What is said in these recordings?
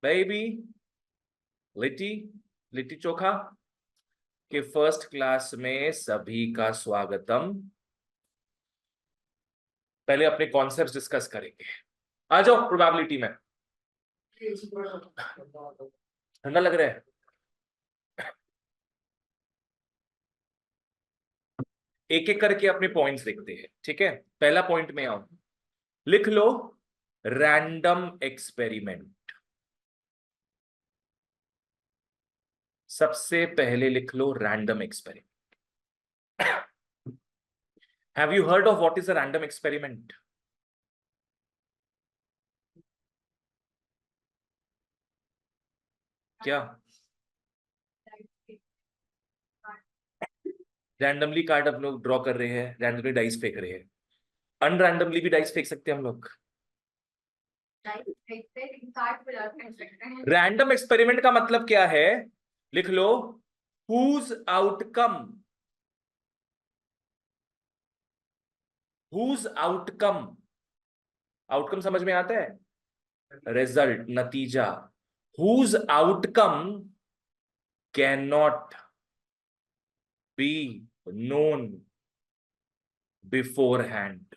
Baby litti litti chokha के first class में सभी का स्वागतम। पहले अपने कॉन्सेप्ट डिस्कस करेंगे। आ जाओ प्रोबेबिलिटी में। ठंडा लग रहा है। एक एक करके अपने पॉइंट्स देखते हैं, ठीक है। पहला पॉइंट में आओ, लिख लो रैंडम एक्सपेरिमेंट। सबसे पहले लिख लो random experiment. Have you heard of what is a random experiment? क्या रैंडमली कार्ड हम लोग ड्रॉ कर रहे हैं, रैंडमली डाइस फेंक रहे हैं। अनरैंडमली भी डाइस फेंक सकते हैं हम लोग। रैंडम एक्सपेरिमेंट का मतलब क्या है? लिख लो whose outcome, whose outcome. Outcome समझ में आता है? रिजल्ट, नतीजा। Whose outcome can not be known beforehand.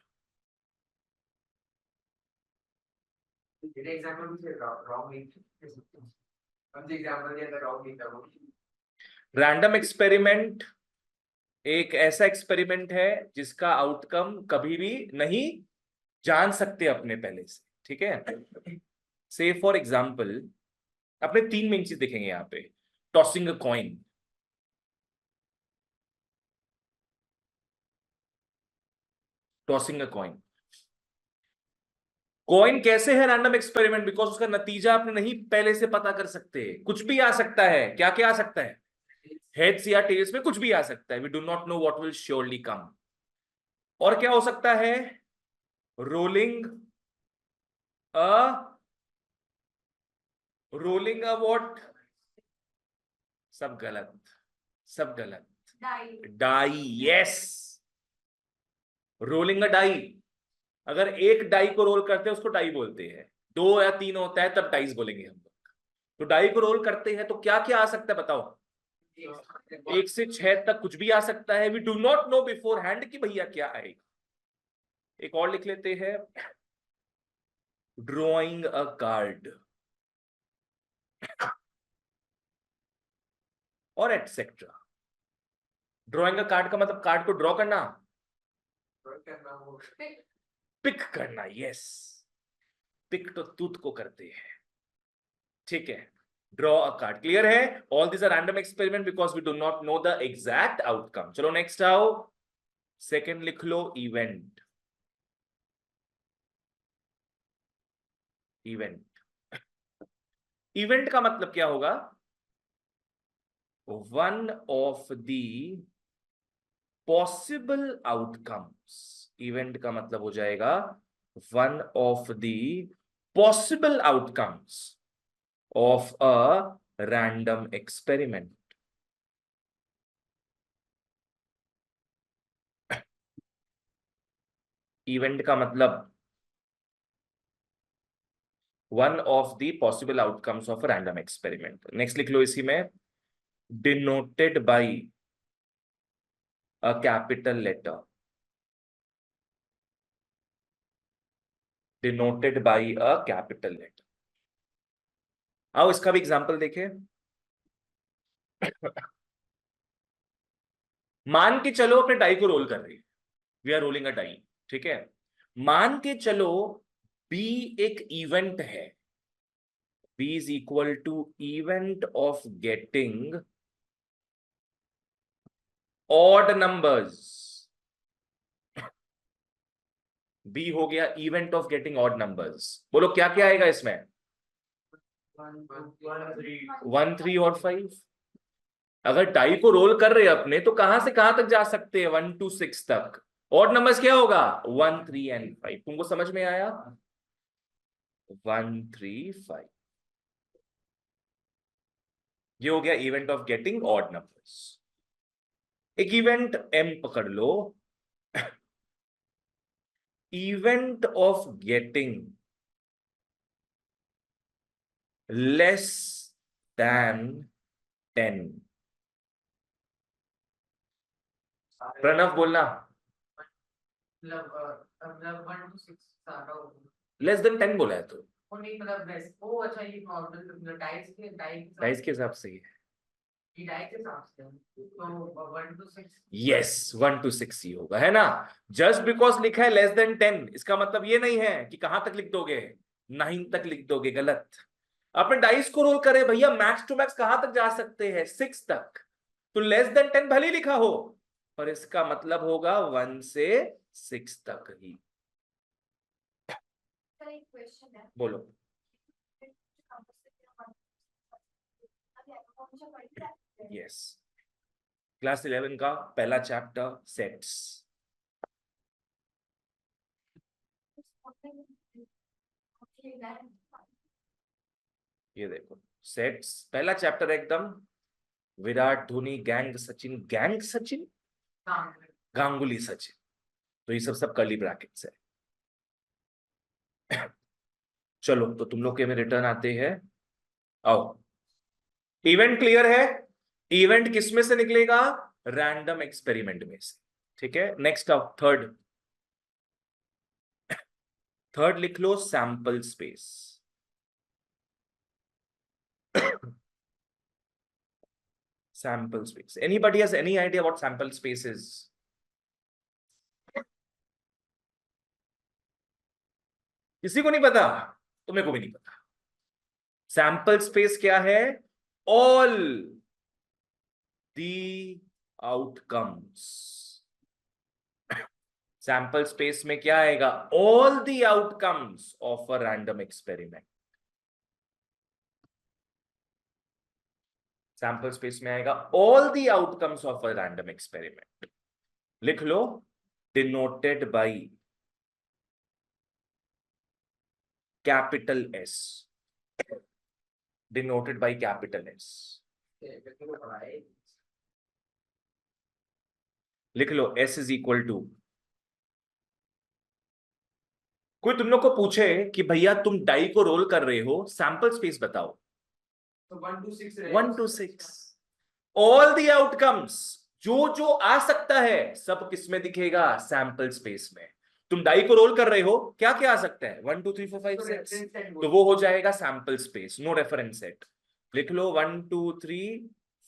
Random experiment एक ऐसा एक्सपेरिमेंट है जिसका आउटकम कभी भी नहीं जान सकते अपने पहले से, ठीक है। से फॉर एग्जाम्पल अपने तीन मेन चीज देखेंगे यहाँ पे। Tossing a coin, tossing a coin. Coin कैसे है रैंडम एक्सपेरिमेंट? बिकॉज उसका नतीजा आपने नहीं पहले से पता कर सकते। कुछ भी आ सकता है। क्या क्या आ सकता है? हेड्स या टेल्स में कुछ भी आ सकता है। We do not know what will surely come. और क्या हो सकता है? Rolling a rolling a what? सब गलत, सब गलत। Die, yes. Rolling a die. अगर एक डाई को रोल करते हैं उसको डाई बोलते हैं। दो या तीन होता है तब डाइस बोलेंगे हम लोग। तो डाई को रोल करते हैं तो क्या क्या आ सकता है बताओ? एक से छह तक कुछ भी आ सकता है। We do not know beforehand कि भैया क्या आएगा। एक और लिख लेते हैं, ड्रॉइंग अ कार्ड और एटसेट्रा। ड्रॉइंग अ कार्ड का मतलब कार्ड को ड्रॉ करना, पिक करना। यस, पिक तो तूत को करते हैं, ठीक है। ड्रॉ अ कार्ड, क्लियर है? All this are random experiment because we do not know the exact outcome. चलो नेक्स्ट आओ, सेकंड लिख लो इवेंट। इवेंट, इवेंट का मतलब क्या होगा? One of the possible outcomes. Event का मतलब हो जाएगा one of the possible outcomes of a random experiment. Event का मतलब one of the possible outcomes of random experiment. Next लिख लो इसी में, denoted by a capital letter. Denoted by a capital letter. आओ इसका भी एग्जांपल देखें। मान के चलो अपने डाई को रोल कर रही है। We are rolling a die, ठीक है। मान के चलो बी एक इवेंट है। B is equal to event of getting odd numbers. B हो गया event of getting odd numbers. बोलो क्या क्या आएगा इसमें? 1 3 और 5। अगर टाई को रोल कर रहे हैं अपने तो कहां से कहां तक जा सकते हैं? 1 to 6 तक। ऑड नंबर्स क्या होगा? 1 3 एंड 5। तुमको समझ में आया? 1 3 5, ये हो गया event of getting odd numbers. एक इवेंट एम पकड़ लो, event of getting less than 10। Pranav बोलना। मतलब 1 to 6 सारा होगा। लेस देन 10 बोला है तो वो नहीं मतलब वैसे वो अच्छा ये नॉर्मल मतलब डाइस के हिसाब से ही है। डाइस के हिसाब से तो 1 to 6। यस 1 to 6 ही होगा, है ना। जस्ट बिकॉज लिखा है लेस देन 10 इसका मतलब ये नहीं है कि कहां तक लिख दोगे, 9 तक लिख दोगे, गलत। अपने डाइस को रोल करे भैया, मैक्स टू मैक्स कहां तक जा सकते हैं, 6 तक। तो लेस देन 10 भले ही लिखा हो, पर इसका मतलब होगा 1 से 6 तक ही। एक क्वेश्चन है। बोलो। यस, क्लास 11 का पहला चैप्टर सेट्स। ये देखो सेट्स पहला चैप्टर एकदम। विराट धोनी गैंग सचिन, गैंग सचिन, गांगुली सचिन, तो ये सब कर्ली ब्रैकेट्स है। चलो तो तुम लोग के में रिटर्न आते हैं। आओ, इवेंट क्लियर है। इवेंट किस में से निकलेगा, रैंडम एक्सपेरिमेंट में से। ठीक है, नेक्स्ट आओ थर्ड। थर्ड लिख लो sample space. Sample space, anybody has any idea what sample space is? किसी को नहीं पता? तो मेरे को भी नहीं पता। सैंपल स्पेस क्या है? All the outcomes. Sample space में क्या आएगा, all the outcomes of a random experiment. Sample space में आएगा all the outcomes of a random experiment. लिख लो, denoted by capital S. Denoted by capital S. लिख लो एस इज इक्वल टू, कोई तुम लोग को पूछे कि भैया तुम डाई को रोल कर रहे हो, सैंपल स्पेस बताओ, तो 1 to 6 1 to 6 all the outcomes, जो जो आ सकता है सब किस में दिखेगा, सैंपल स्पेस में। तुम डाई को रोल कर रहे हो, क्या क्या आ सकता है, 1 2 3 4 5 6, तो वो हो जाएगा sample space, no reference set. लिख लो 1 2 3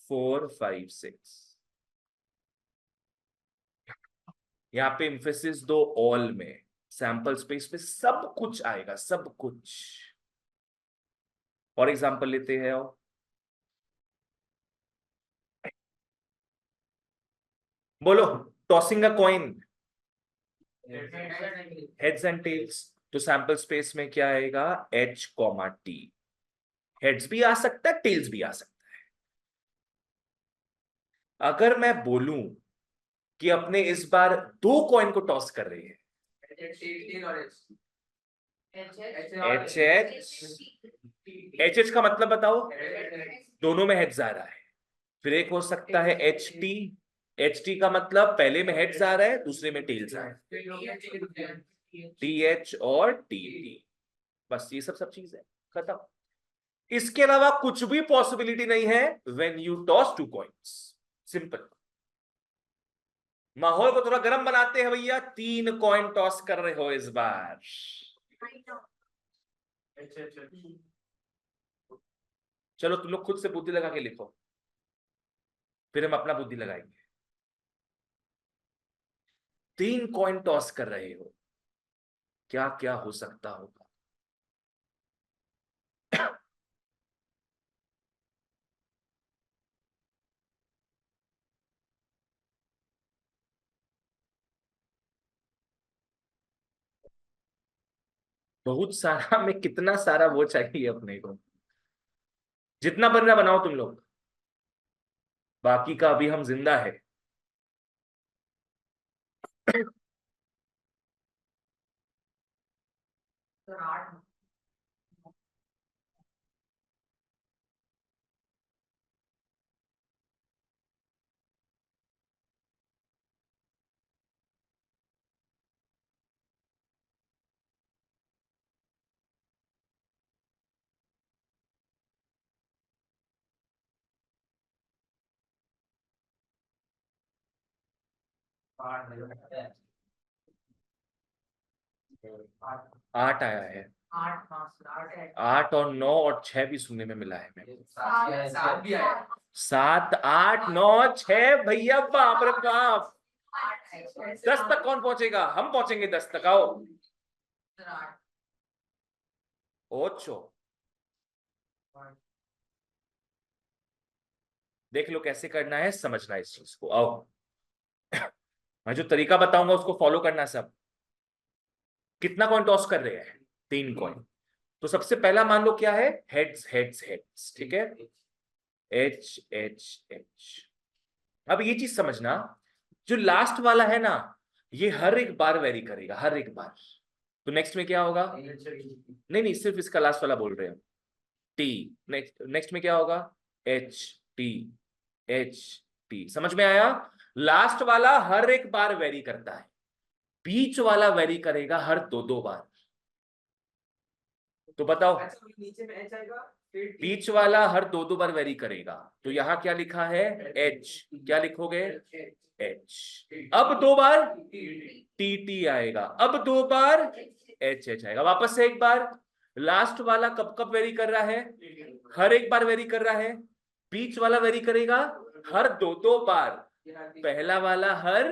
4 5 6। यहां पे इंफेसिस दो ऑल में, सैंपल स्पेस में सब कुछ आएगा, सब कुछ। और एग्जांपल लेते हैं, बोलो। Tossing a coin, heads and tails, तो सैंपल स्पेस में क्या आएगा, H कॉमा T। हेड्स भी आ सकता है, टेल्स भी आ सकता है। अगर मैं बोलूं कि अपने इस बार 2 कॉइन को टॉस कर रहे हैं, एच एच का मतलब बताओ, दोनों में हेड्स आ रहा है। फिर एक हो सकता है HT, HT का मतलब पहले में हेड्स आ रहा है, दूसरे में टेल्स आ रहा है, TH और TT। बस ये सब चीज है, खत्म। इसके अलावा कुछ भी पॉसिबिलिटी नहीं है when you toss 2 coins. Simple. माहौल को थोड़ा गर्म बनाते हैं भैया, 3 कॉइन टॉस कर रहे हो इस बार। चलो तुम लोग खुद से बुद्धि लगा के लिखो, फिर हम अपना बुद्धि लगाएंगे। 3 कॉइन टॉस कर रहे हो, क्या क्या हो सकता होगा। बहुत सारा में कितना सारा वो चाहिए अपने को, जितना बनना बनाओ तुम लोग, बाकी का अभी हम जिंदा है। तो 8। 8 आया है। 8 और 9 और 6 भी सुनने में मिला है मेरे को। 7 भी आया। 7 8 9 6 भैया, बाप रे बाप। 10 तक कौन पहुंचेगा? हम पहुंचेंगे 10 तक। आओ। 8 देख लो कैसे करना है, समझना है इस चीज को। आओ, मैं जो तरीका बताऊंगा उसको फॉलो करना सब। कितना कॉइन टॉस कर रहे हैं? 3 कॉइन। तो सबसे पहला मान लो क्या है? हेड्स हेड्स हेड्स, ठीक है। H H H. अब ये चीज समझना, जो लास्ट वाला है ना, ये हर एक बार वेरी करेगा, हर एक बार। तो नेक्स्ट में क्या होगा? नहीं नहीं, सिर्फ इसका लास्ट वाला बोल रहे हो। टी। नेक्स्ट में क्या होगा? H T H T. समझ में आया? लास्ट वाला हर एक बार वेरी करता है, बीच वाला वेरी करेगा हर 2-2 बार। तो बताओ, नीचे में एच आएगा, बीच वाला हर 2-2 बार वेरी करेगा। तो यहां क्या लिखा है? एच। क्या लिखोगे? एच। अब 2 बार टी टी आएगा, अब 2 बार एच एच आएगा। वापस से एक बार। लास्ट वाला कब कब वेरी कर रहा है? हर एक बार वेरी कर रहा है। बीच वाला वेरी करेगा हर 2-2 बार। पहला वाला हर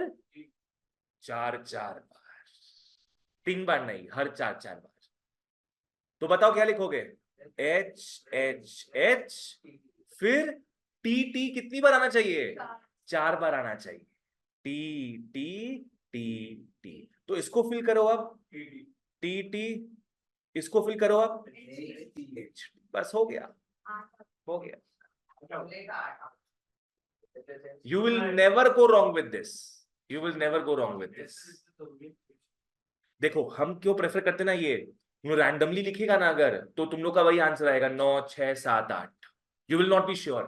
4-4 बार। 3 बार नहीं, हर 4-4 बार। तो बताओ क्या लिखोगे? H H H. फिर टी टी कितनी बार आना चाहिए? 4 बार आना चाहिए। T T T T. तो इसको फिल करो अब। T T. इसको फिल करो अब। बस हो गया, हो गया। You will never go wrong with this. You will never go wrong with this. देखो हम क्यों प्रेफर करते ना, ये रैंडमली लिखेगा ना अगर, तो तुम लोग का वही आंसर आएगा 9 6 7 8। You will not be sure.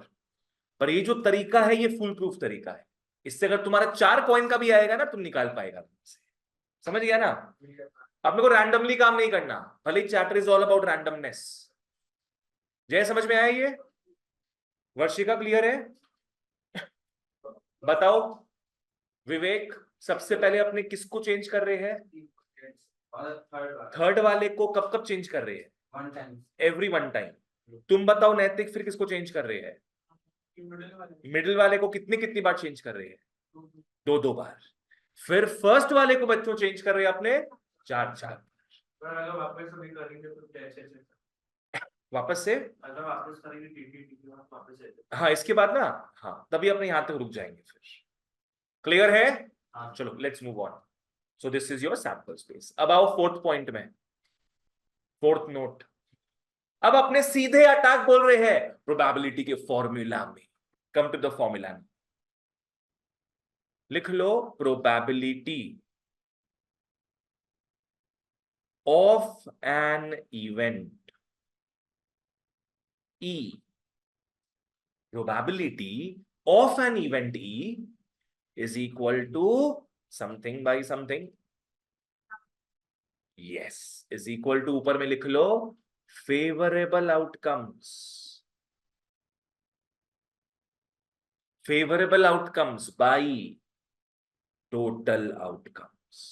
पर ये जो तरीका है ये फुल प्रूफ तरीका है। इससे अगर तुम्हारा 4 कॉइन का भी आएगा ना, तुम निकाल पाएगा। समझ गया ना? अपने को रैंडमली काम नहीं करना, भले chapter is all about randomness. जय, समझ में आया ये? वर्षिका क्लियर है? बताओ विवेक, सबसे पहले अपने किसको चेंज कर रहे हैं? थर्ड वाले को कब कब चेंज कर रहे हैं? Every 1 time. तुम बताओ नैतिक, फिर किसको चेंज कर रहे हैं? मिडिल वाले को कितनी कितनी बार चेंज कर रहे हैं? 2-2 बार। फिर फर्स्ट वाले को बच्चों चेंज कर रहे हैं अपने 4-4। वापस से हाँ, इसके बाद ना, हाँ तभी अपने यहां तक रुक जाएंगे फिर। क्लियर है? चलो let's move on. So this is your sample space. अब आओ 4th पॉइंट में, 4th नोट। अब अपने सीधे अटैक बोल रहे हैं प्रोबेबिलिटी के फॉर्मूला में। Come to the formula. लिख लो probability of an event E. Probability of an event E is equal to something by something. Yes, is equal to, ऊपर में लिख लो favorable outcomes. Favorable outcomes by total outcomes.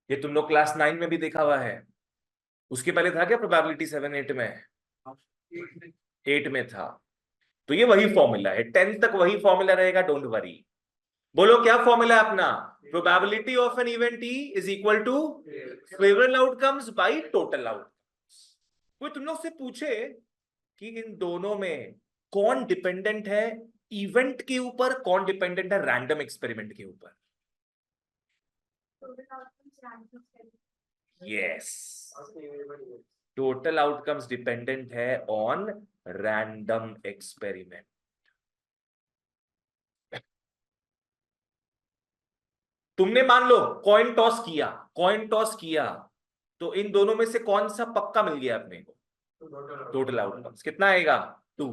ये तुम लोग class 9 में भी देखा हुआ है। उसके पहले था क्या प्रोबेबिलिटी 7 8 में? 8 में था। तो ये वही फॉर्मूला है, 10 तक वही फॉर्मूला रहेगा, डोंट वरी। बोलो क्या फॉर्मूला है अपना? Probability of an event E is equal to favourable outcomes by total outcomes. कोई तुम लोग से पूछे कि इन दोनों में कौन डिपेंडेंट है इवेंट के ऊपर, कौन डिपेंडेंट है रैंडम एक्सपेरिमेंट के ऊपर? यस, टोटल आउटकम्स डिपेंडेंट है ऑन रैंडम एक्सपेरिमेंट। तुमने मान लो कॉइन टॉस किया, कॉइन टॉस किया, तो इन दोनों में से कौन सा पक्का मिल गया अपने को? Total outcomes. कितना आएगा? 2।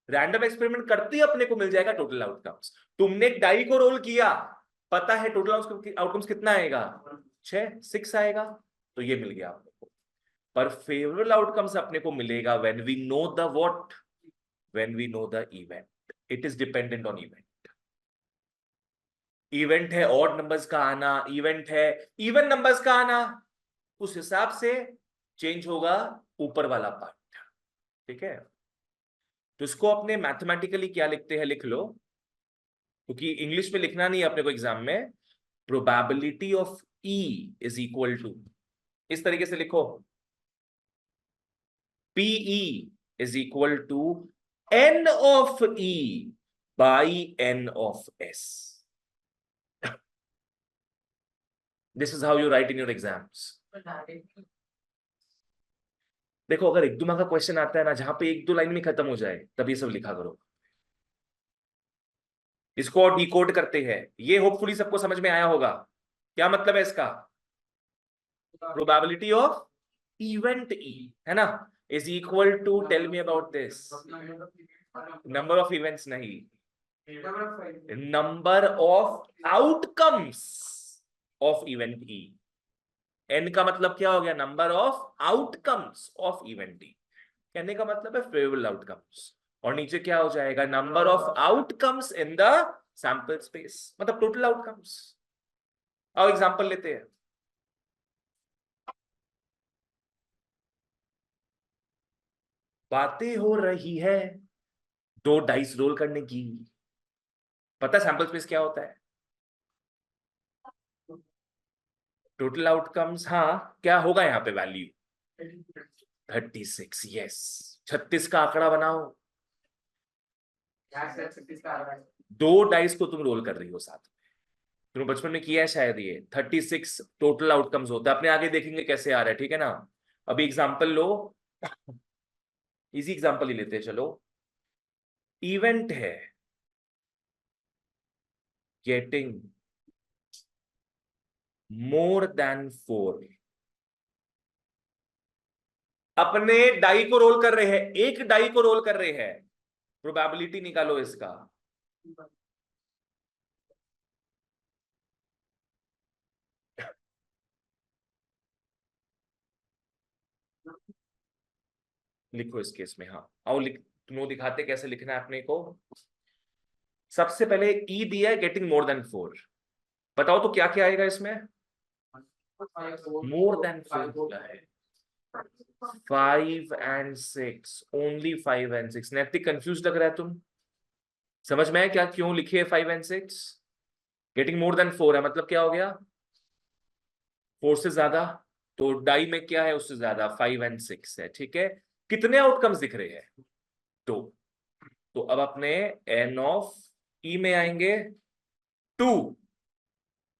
रैंडम एक्सपेरिमेंट करते ही अपने को मिल जाएगा टोटल आउटकम्स। तुमने एक डाई को रोल किया, पता है टोटल आउटकम्स कितना आएगा? 6 आएगा। तो ये मिल गया अपने को। पर फेवरेबल आउटकम्स अपने को मिलेगा when we know the what, when we know the event. It is dependent on event. Event है ऑड नंबर्स का आना, इवेंट है इवन नंबर्स का आना, उस हिसाब से चेंज होगा ऊपर वाला पार्ट। ठीक है, तो इसको अपने मैथमेटिकली क्या लिखते हैं लिख लो, क्योंकि इंग्लिश में लिखना नहीं है अपने को एग्जाम में। Probability of E is equal to, इस तरीके से लिखो, PE is equal to N of E by N of S. This is how you write in your exams. देखो अगर एक दो मार्क का क्वेश्चन आता है ना जहां पे एक दो लाइन में खत्म हो जाए, तब ये सब लिखा करो। इसको और डिकोड करते हैं, ये होपफुली सबको समझ में आया होगा। क्या मतलब है इसका? प्रोबेबिलिटी ऑफ इवेंट ई है ना, is equal to, tell me about this, number of events नहीं, number of outcomes of event E. N का मतलब क्या हो गया? Number of outcomes of event E. कहने का मतलब है फेवरेबल आउटकम्स, और नीचे क्या हो जाएगा? Number of outcomes in the sample space, मतलब टोटल आउटकम्स। आओ एग्जांपल लेते हैं। बातें हो रही है दो डाइस रोल करने की। पता है सैंपल स्पेस क्या होता है? Total outcomes. हाँ, क्या होगा यहाँ पे वैल्यू? 36। यस, 36 का आंकड़ा बनाओ। दो डाइस को तुम रोल कर रही हो साथ में, तुमने बचपन में किया है शायद। ये 36 टोटल आउटकम्स होता है, अपने आगे देखेंगे कैसे आ रहा है, ठीक है ना। अभी एग्जांपल लो, इजी एग्जांपल ही लेते हैं चलो। इवेंट है गेटिंग मोर देन 4। अपने डाई को रोल कर रहे हैं, एक डाई को रोल कर रहे हैं, प्रोबेबिलिटी निकालो इसका। लिखो इस केस में। हाँ आओ लिख, तुम दिखाते कैसे लिखना है अपने को। सबसे पहले ई दिया है गेटिंग मोर देन 4, बताओ तो क्या क्या आएगा इसमें? मोर देन 4 है 5 and 6, ओनली 5 and 6। नैतिक कंफ्यूज लग रहा है तुम? समझ में है क्या क्यों लिखे है 5 and 6? गेटिंग मोर देन 4 है मतलब क्या हो गया? 4 से ज्यादा, तो डाई में क्या है उससे ज्यादा? 5 and 6 है। ठीक है, कितने आउटकम्स दिख रहे हैं? तो अब अपने एन ऑफ ई में आएंगे 2,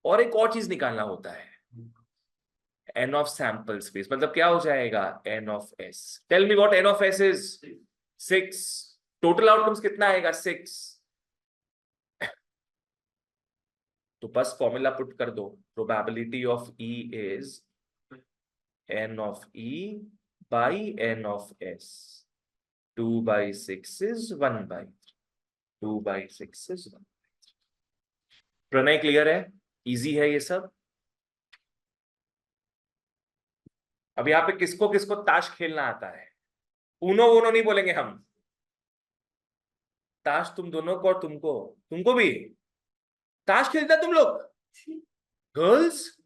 और एक और चीज निकालना होता है, एन ऑफ सैंपल स्पेस, मतलब क्या हो जाएगा? N of S. Tell me what N of S is? 6। Total outcomes कितना आएगा? 6। तो बस फॉर्मूला पुट कर दो, probability of E is N of E by N of S. 2/6 is 1/3, 2/6 is 1। Pranay clear है? इजी है ये सब। अब यहाँ पे किसको किसको ताश खेलना आता है? ऊनो वूनो नहीं बोलेंगे हम, ताश तुम दोनों को, और तुमको, तुमको भी ताश खेलता है तुम लोग girls?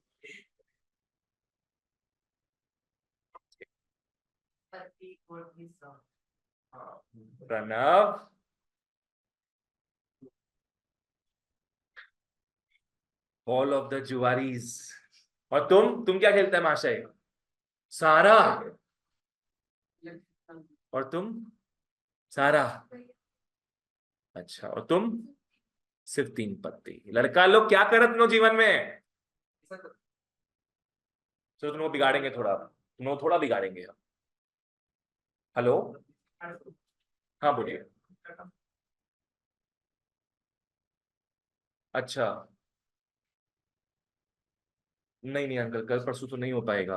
Pranav, all of the जुआरीज। और तुम क्या खेलता है महाशय? सारा। और तुम? सारा। अच्छा, और तुम? सिर्फ 3 पत्ती। लड़का लोग क्या करत नो जीवन में? चलो तुमको बिगाड़ेंगे थोड़ा, तुमको थोड़ा बिगाड़ेंगे हम। हेलो, हाँ बोलिए। अच्छा, नहीं नहीं अंकल, कल परसों तो नहीं हो पाएगा।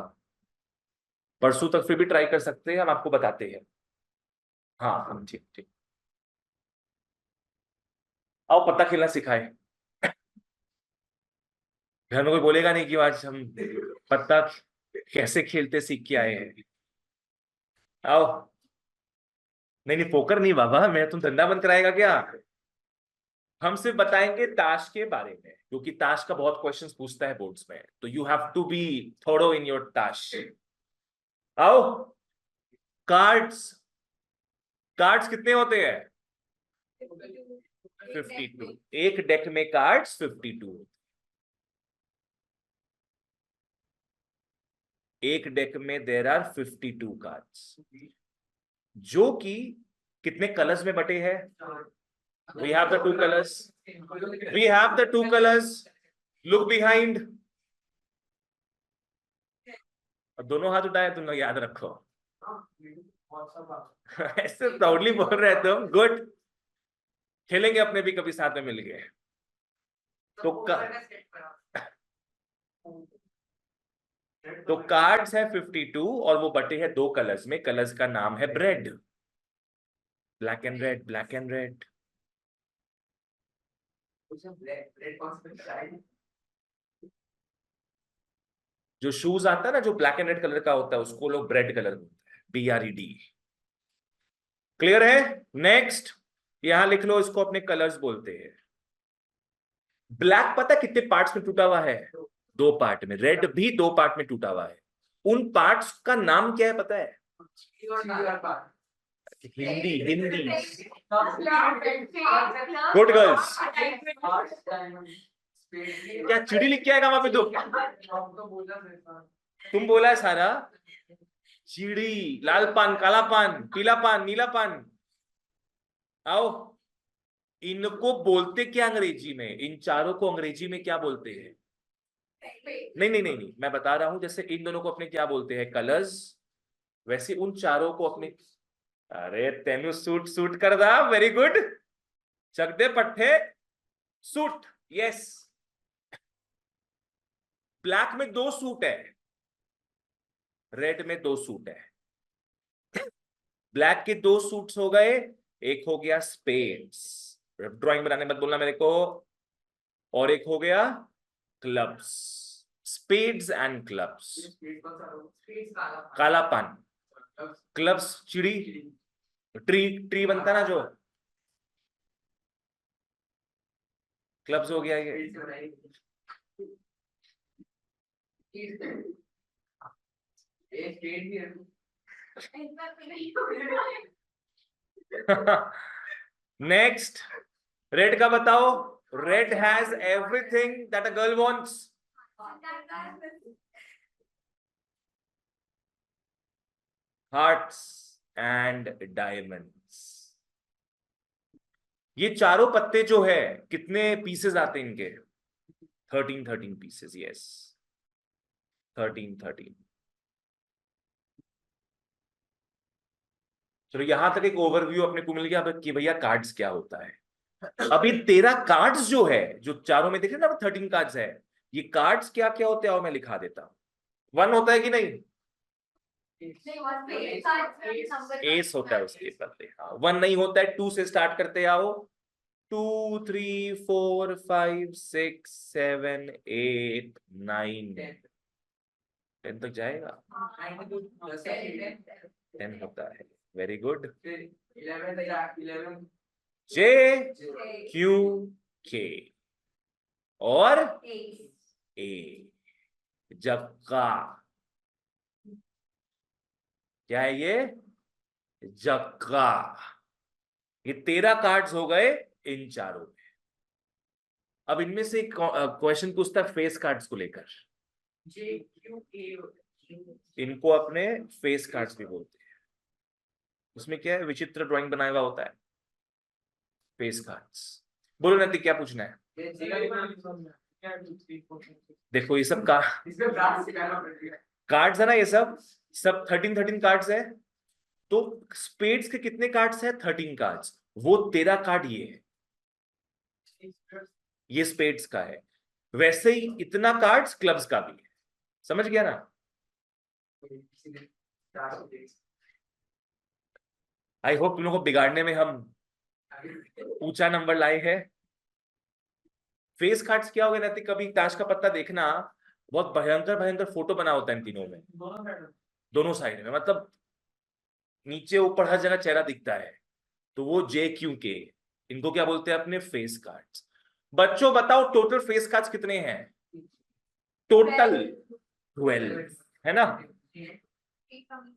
परसों तक फिर भी ट्राई कर सकते हैं, हम आपको बताते हैं। हाँ हम, ठीक ठीक। आओ पत्ता खेलना सिखाए, घर में कोई बोलेगा नहीं कि आज हम पत्ता कैसे खेलते सीख के आए हैं। आओ। नहीं नहीं पोकर नहीं बाबा, मैं तुम धंधा बंद कराएगा क्या? हम सिर्फ बताएंगे ताश के बारे में, क्योंकि ताश का बहुत क्वेश्चंस पूछता है बोर्ड्स में, तो you have to be thorough in your ताश। आओ, कार्ड्स, कार्ड्स कितने होते हैं? 52। एक डेक में कार्ड्स 52। एक डेक में देर आर 52 कार्ड्स, जो कि कितने कलर्स में बटे हैं? We have the two colors. We have the two colors. Look behind. और दोनों हाथ उठाए, तुम लोग याद रखो। ऐसे प्राउडली बोल रहे तुम, गुड। खेलेंगे अपने भी कभी साथ में मिल गए। तो कार्ड्स है 52 और वो बटे हैं दो कलर्स में। कलर्स का नाम है bread, black and red, black and red. जो शूज आता है ना, जो ब्लैक एंड रेड कलर का होता है, उसको लोग ब्रेड कलर बोलते हैं, BRED। क्लियर है? नेक्स्ट, यहां लिख लो, इसको अपने कलर्स बोलते हैं। ब्लैक पता है कितने पार्ट्स में टूटा हुआ है? दो पार्ट में। रेड भी दो पार्ट में टूटा हुआ है। उन पार्ट्स का नाम क्या है पता है? हिंदी, हिंदी। Good girls. क्या चिड़ी लिख के आएगा वहां पे? तुम बोला है सारा। चिड़ी, लाल पान, काला पान, पीला पान, नीला पान। आओ, इनको बोलते क्या अंग्रेजी में? इन चारों को अंग्रेजी में क्या बोलते हैं? नहीं नहीं नहीं नहीं, मैं बता रहा हूं, जैसे इन दोनों को अपने क्या बोलते हैं? कलर्स। वैसे उन चारों को अपने, अरे तेनू सूट, सूट कर दा, वेरी गुड। चक दे पट्टे, सूट, यस। ब्लैक में दो सूट है, रेड में दो सूट है। ब्लैक के दो सूट्स हो गए, एक हो गया स्पेड्स, ड्राइंग बनाने मत बोलना मेरे को, और एक हो गया क्लब्स। Spades and clubs. काला पान, क्लब्स चिड़ी, ट्री, ट्री बनता ना जो, क्लब्स हो गया ये। नेक्स्ट, रेड का बताओ। Red has everything that a girl wants. Hearts and diamonds. ये चारों पत्ते जो है, कितने पीसेस आते हैं इनके? 13 पीसेस, यस, 13। चलो, यहां तक एक ओवरव्यू अपने को मिल गया कि भैया कार्ड्स क्या होता है। अभी 13 कार्ड्स जो है, जो चारों में देखे ना 13 कार्ड्स है, ये कार्ड्स क्या क्या होते हैं और मैं लिखा देता हूं। 1 होता है कि नहीं? एस होता है उसके पत्ते। हाँ, 1 नहीं होता है, 2 से स्टार्ट करते आओ। 2 3 4 5 6 7 8 9 10 तक जाएगा। 10 होता है, very good. J Q K और A, जक्का। क्या है ये? जक्का। ये 13 कार्ड्स हो गए इन चारों में। अब इनमें से क्वेश्चन पूछता है फेस कार्ड्स को लेकर। इनको अपने फेस कार्ड्स भी बोलते हैं। उसमें क्या है? विचित्र ड्राइंग बनाया हुआ होता है, फेस कार्ड्स। बोलो नती, क्या पूछना है? देखो, ये सब कार्ड्स है ना, ये सब 13 कार्ड्स है। तो स्पेड्स के कितने कार्ड्स है? 13 कार्ड्स। वो 13 कार्ड ये है, ये स्पेड्स का है। वैसे ही इतना कार्ड्स क्लब्स का भी है। समझ गया ना? आई होप तुम लोगों को बिगाड़ने में हम ऊंचा नंबर लाए हैं। फेस कार्ड्स क्या हो गया नैतिक? कभी ताश का पत्ता देखना, बहुत भयंकर भयंकर फोटो बना होता है इन तीनों में, दोनों साइड में, मतलब नीचे ऊपर हर जगह चेहरा दिखता है। तो वो JQK, इनको क्या बोलते हैं अपने फेस कार्ड्स। बच्चों बताओ टोटल फेस कार्ड्स कितने हैं? टोटल 12 है ना।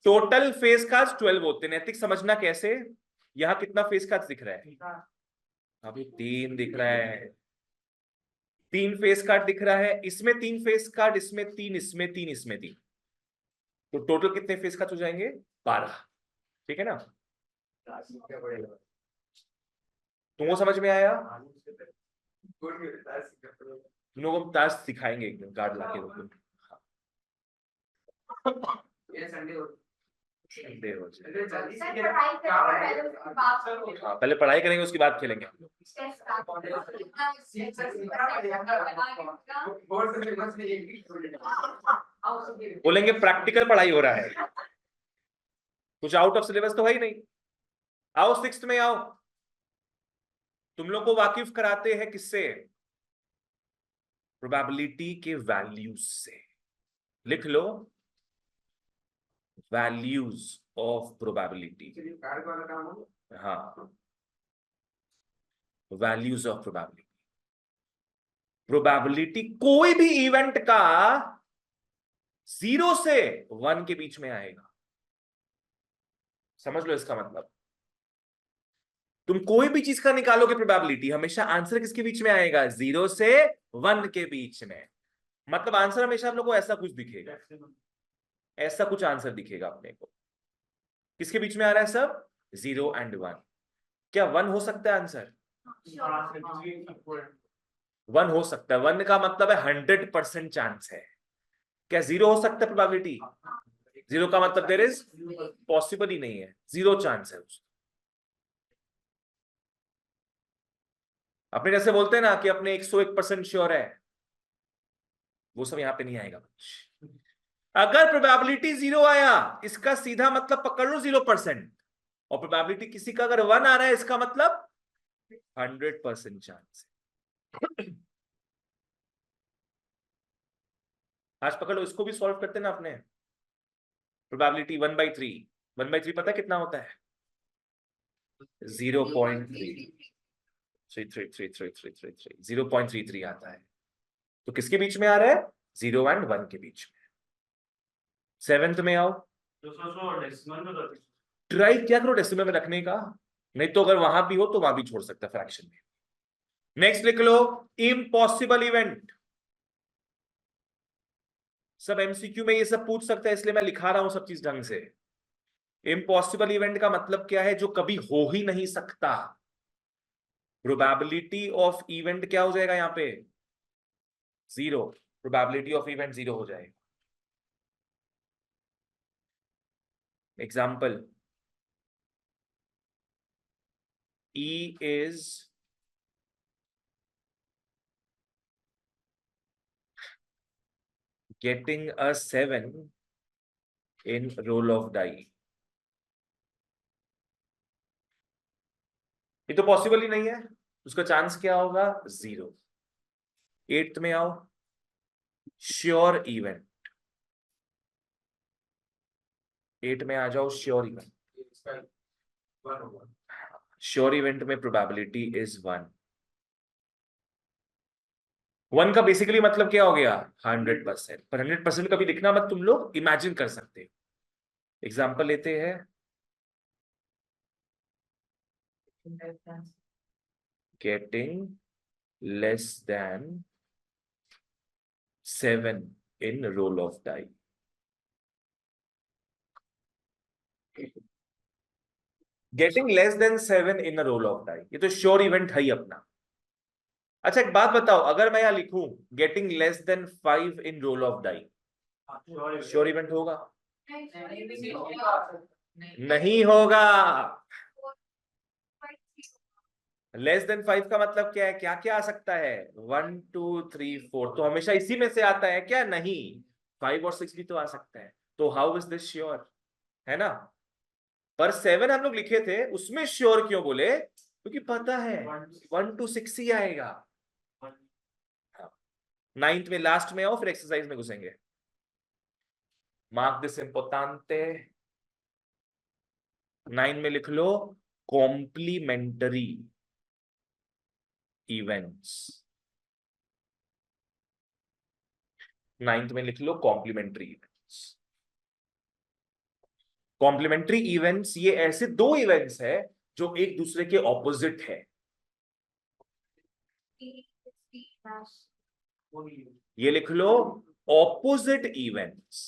टोटल फेस कार्ड्स 12 होते हैं। नैतिक समझना कैसे, यहां कितना फेस कार्ड्स दिख रहा है? अभी 3 दिख रहा है, 3 फेस कार्ड दिख रहा है, इसमें 3 फेस कार्ड, इसमें 3, इसमें 3, इसमें 3, तो टोटल कितने फेस कार्ड हो जाएंगे? 12। ठीक है ना, तुमको समझ में आया? तुम लोगों को टास्क सिखाएंगे एक दिन कार्ड लाके वो। ये संडे हो संडे हो जाए। पढ़ाई हाँ पहले पढ़ाई करेंगे उसके बाद खेलेंगे। बोलेंगे प्रैक्टिकल पढ़ाई हो रहा है, कुछ आउट ऑफ सिलेबस तो है ही नहीं। आओ 6th में आओ, तुम लोग को वाकिफ कराते हैं किससे? प्रोबेबिलिटी के वैल्यूज से। लिख लो, वैल्यूज ऑफ प्रोबेबिलिटी। हाँ, वैल्यूज ऑफ प्रोबेबिलिटी। प्रोबेबिलिटी कोई भी इवेंट का 0 से 1 के बीच में आएगा। समझ लो इसका मतलब, तुम कोई भी चीज का निकालोगे प्रोबेबिलिटी, हमेशा आंसर किसके बीच में आएगा? 0 से 1 के बीच में। मतलब आंसर हमेशा हम लोग को ऐसा कुछ दिखेगा, ऐसा कुछ आंसर दिखेगा अपने को। किसके बीच में आ रहा है सब? 0 एंड 1। क्या 1 हो सकता है आंसर? 1 हो सकता है। 1 का मतलब है 100% चांस है। क्या 0 हो सकता है प्रोबेबिलिटी? 0 का मतलब देयर इज पॉसिबल ही नहीं है, 0 चांस है उसका। अपने जैसे बोलते हैं ना कि अपने 101% श्योर है, वो सब यहां पे नहीं आएगा। अगर प्रोबेबिलिटी 0 आया, इसका सीधा मतलब पकड़ लो 0%, और प्रोबेबिलिटी किसी का अगर 1 आ रहा है, इसका मतलब 100% चांस है। आज पकड़ लो, इसको भी सॉल्व करते ना अपने। प्रोबेबिलिटी 1/3, 1/3 पता है कितना होता है? 0.3, 0.33 आता है। तो किसके बीच में आ रहा है? 0 एंड 1 के बीच में। 7th में आओ, ट्राई क्या करो डेसिमल में रखने का, नहीं तो अगर वहां भी हो तो वहां भी छोड़ सकता है फ्रैक्शन में। नेक्स्ट लिख लो, इम्पॉसिबल इवेंट। सब एमसीक्यू में ये सब पूछ सकता है, इसलिए मैं लिखा रहा हूं सब चीज ढंग से। इम्पॉसिबल इवेंट का मतलब क्या है? जो कभी हो ही नहीं सकता। प्रोबेबिलिटी ऑफ इवेंट क्या हो जाएगा यहां पे? 0। प्रोबेबिलिटी ऑफ इवेंट 0 हो जाएगा। Example, E is getting a 7 in roll of die। ये तो पॉसिबल ही नहीं है, उसका चांस क्या होगा? 0। 8th में आओ, श्योर इवेंट। 8 में आ जाओ, श्योर इवेंट। श्योर इवेंट में प्रोबेबिलिटी इज 1। 1 का बेसिकली मतलब क्या हो गया? 100%। पर 100% कभी लिखना मत, तुम लोग इमेजिन कर सकते हो। एग्जाम्पल लेते हैं, getting less then 7 in roll of die। Getting less then 7 in a roll of die, ये तो श्योर इवेंट है ही अपना। अच्छा एक बात बताओ, अगर मैं यहां लिखूं getting less then 5 in roll of die, sure event होगा? नहीं होगा। लेस देन 5 का मतलब क्या है? क्या क्या आ सकता है? 1 2 3 4, तो हमेशा इसी में से आता है क्या? नहीं, 5 और 6 भी तो आ सकता है। तो हाउ इज दिस श्योर? है ना। पर 7 हम लोग लिखे थे, उसमें श्योर क्यों बोले? क्योंकि पता है 1 to 6 ही आएगा। 9th में लास्ट में आओ, फिर एक्सरसाइज में घुसेंगे। Mark this इम्पोर्टेंटे। 9 में लिख लो कॉम्प्लीमेंटरी। इवेंट्स। 9th में लिख लो कॉम्प्लीमेंट्री इवेंट्स। कॉम्प्लीमेंट्री इवेंट्स ये ऐसे दो इवेंट्स है जो एक दूसरे के ऑपोजिट है। ये लिख लो ऑपोजिट इवेंट्स।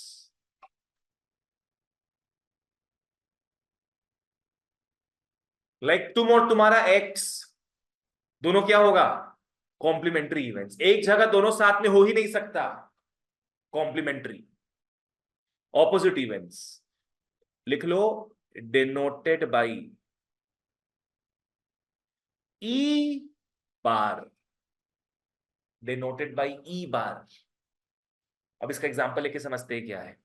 लाइक तुम और तुम्हारा एक्स दोनों क्या होगा? Complementary events. एक जगह दोनों साथ में हो ही नहीं सकता। कॉम्प्लीमेंट्री। ऑपोजिट इवेंट्स लिख लो denoted by E bar. Denoted by E bar. अब इसका एग्जांपल लेके समझते हैं क्या है।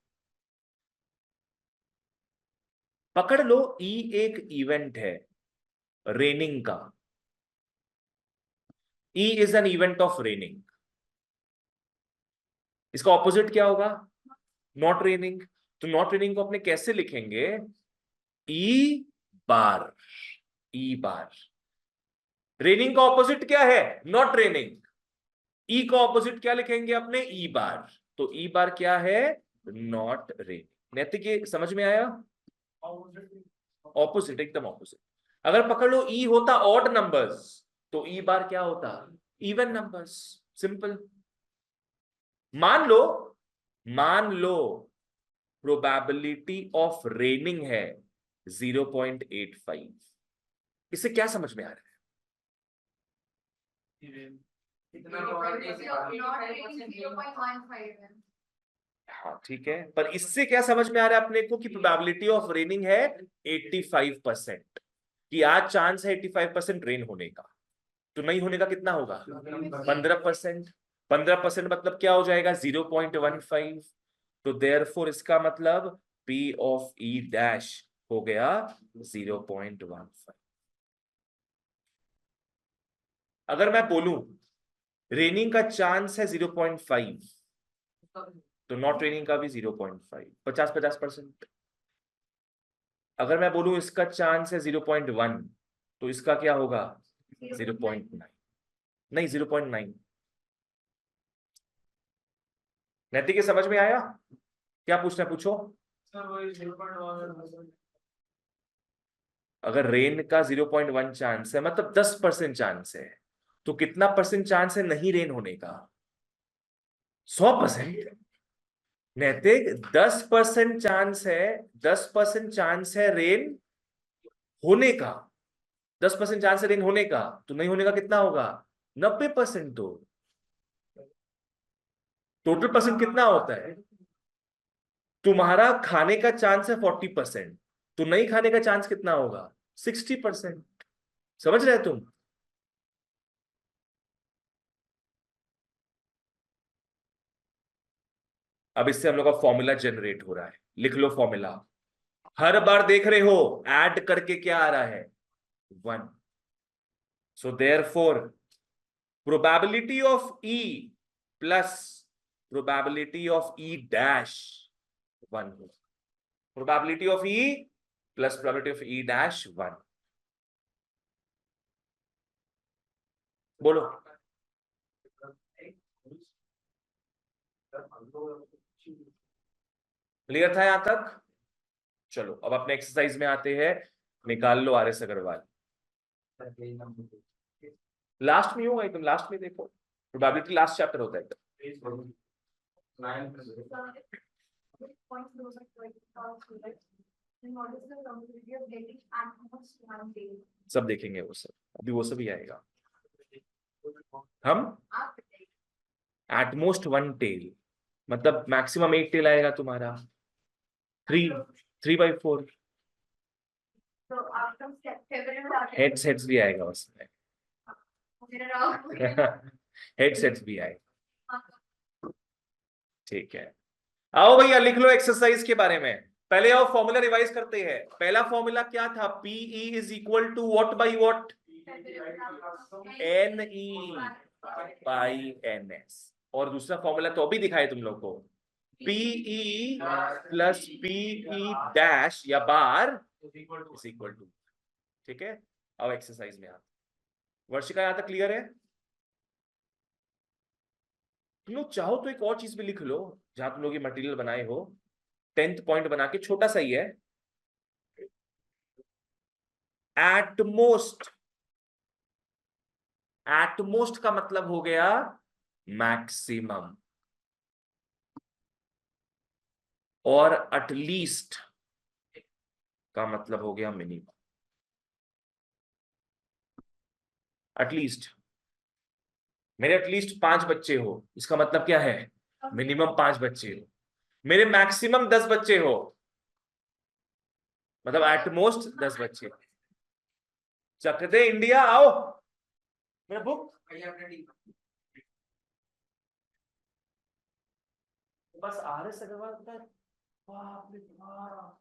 पकड़ लो ई एक इवेंट है रेनिंग का। ई is an event of raining. इसका ऑपोजिट क्या होगा? Not raining. तो नॉट रेनिंग को अपने कैसे लिखेंगे? ई बार। ई बार। रेनिंग का ऑपोजिट क्या है? Not raining. ई का ऑपोजिट क्या लिखेंगे अपने? ई बार। तो ई बार क्या है? Not raining. नैतिक ये समझ में आया? ऑपोजिट, एकदम ऑपोजिट। अगर पकड़ लो ई होता ऑड नंबर्स तो ई बार क्या होता? Even numbers. सिंपल। मान लो प्रोबेबिलिटी ऑफ रेनिंग है 0.85। इससे क्या समझ में आ रहा है? हाँ ठीक है, पर इससे क्या समझ में आ रहा है अपने को कि प्रोबेबिलिटी ऑफ रेनिंग है 85%। कि आज चांस है 85% रेन होने का, तो नहीं होने का कितना होगा? 15%। 15% मतलब क्या हो जाएगा? 0.15। तो देयरफॉर इसका मतलब P ऑफ E डैश हो गया 0.15। अगर मैं बोलूं रेनिंग का चांस है 0.5 तो नॉट रेनिंग का भी 0.5, 50-50%। अगर मैं बोलूं इसका चांस है 0.1 तो इसका क्या होगा? 0.9। नहीं, 0.9। नैतिक ये समझ में आया? क्या पूछना है पूछो। अगर रेन का 0.1 चांस है मतलब 10% चांस है, तो कितना परसेंट चांस है नहीं रेन होने का? 100%। नैतिक 10% चांस है, 10% चांस है रेन होने का। 10% चांस है रेन होने का, तो नहीं होने का कितना होगा? 90%। तो टोटल परसेंट कितना होता है? तुम्हारा खाने का चांस है 40%, तो नहीं खाने का चांस कितना होगा? 60%। समझ रहे तुम? अब इससे हम लोग का फॉर्मूला जनरेट हो रहा है। लिख लो फॉर्मूला। हर बार देख रहे हो ऐड करके क्या आ रहा है? 1। So therefore probability of E plus probability of E dash 1 हो। Probability of E plus probability of E dash 1। बोलो। क्लियर था यहां तक? चलो अब अपने एक्सरसाइज में आते हैं। निकाल लो RS अग्रवाल। लास्ट में होगा एकदम, लास्ट में देखो। प्रोबेबिलिटी लास्ट चैप्टर होता है एकदम। सब देखेंगे वो सब, अभी वो सब ही आएगा। हम एटमोस्ट 1 टेल मतलब मैक्सिमम 1 टेल आएगा तुम्हारा। 3/4 हेड्स भी आएगा उसमें। हेड्स भी आएगा। ठीक है, आओ भैया लिख लो एक्सरसाइज के बारे में। पहले आओ फॉर्मूला रिवाइज करते हैं। पहला फॉर्मूला क्या था? PE is equal to what by what? NE by NS। और दूसरा फॉर्मूला तो अभी दिखाए तुम लोग को, PE प्लस PE डैश या बार इज इक्वल टू। ठीक है, अब एक्सरसाइज में आप। वर्षिका यहां तक क्लियर है? तुम लोग चाहो तो एक और चीज भी लिख लो जहां तुम लोग ये मटेरियल बनाए हो, 10th पॉइंट बना के, छोटा सा ही है। एटमोस्ट, एटमोस्ट का मतलब हो गया मैक्सिमम, और एटलीस्ट का मतलब हो गया मिनिमम। एटलीस्ट, मेरे एटलीस्ट 5 बच्चे हो, इसका मतलब क्या है? मिनिमम 5 बच्चे हो। मेरे मैक्सिमम 10 बच्चे हो, मतलब एटमोस्ट 10 बच्चे। चक दे इंडिया, आओ मेरा बुक। बस RS अग्रवाल का, बाप रे बाप,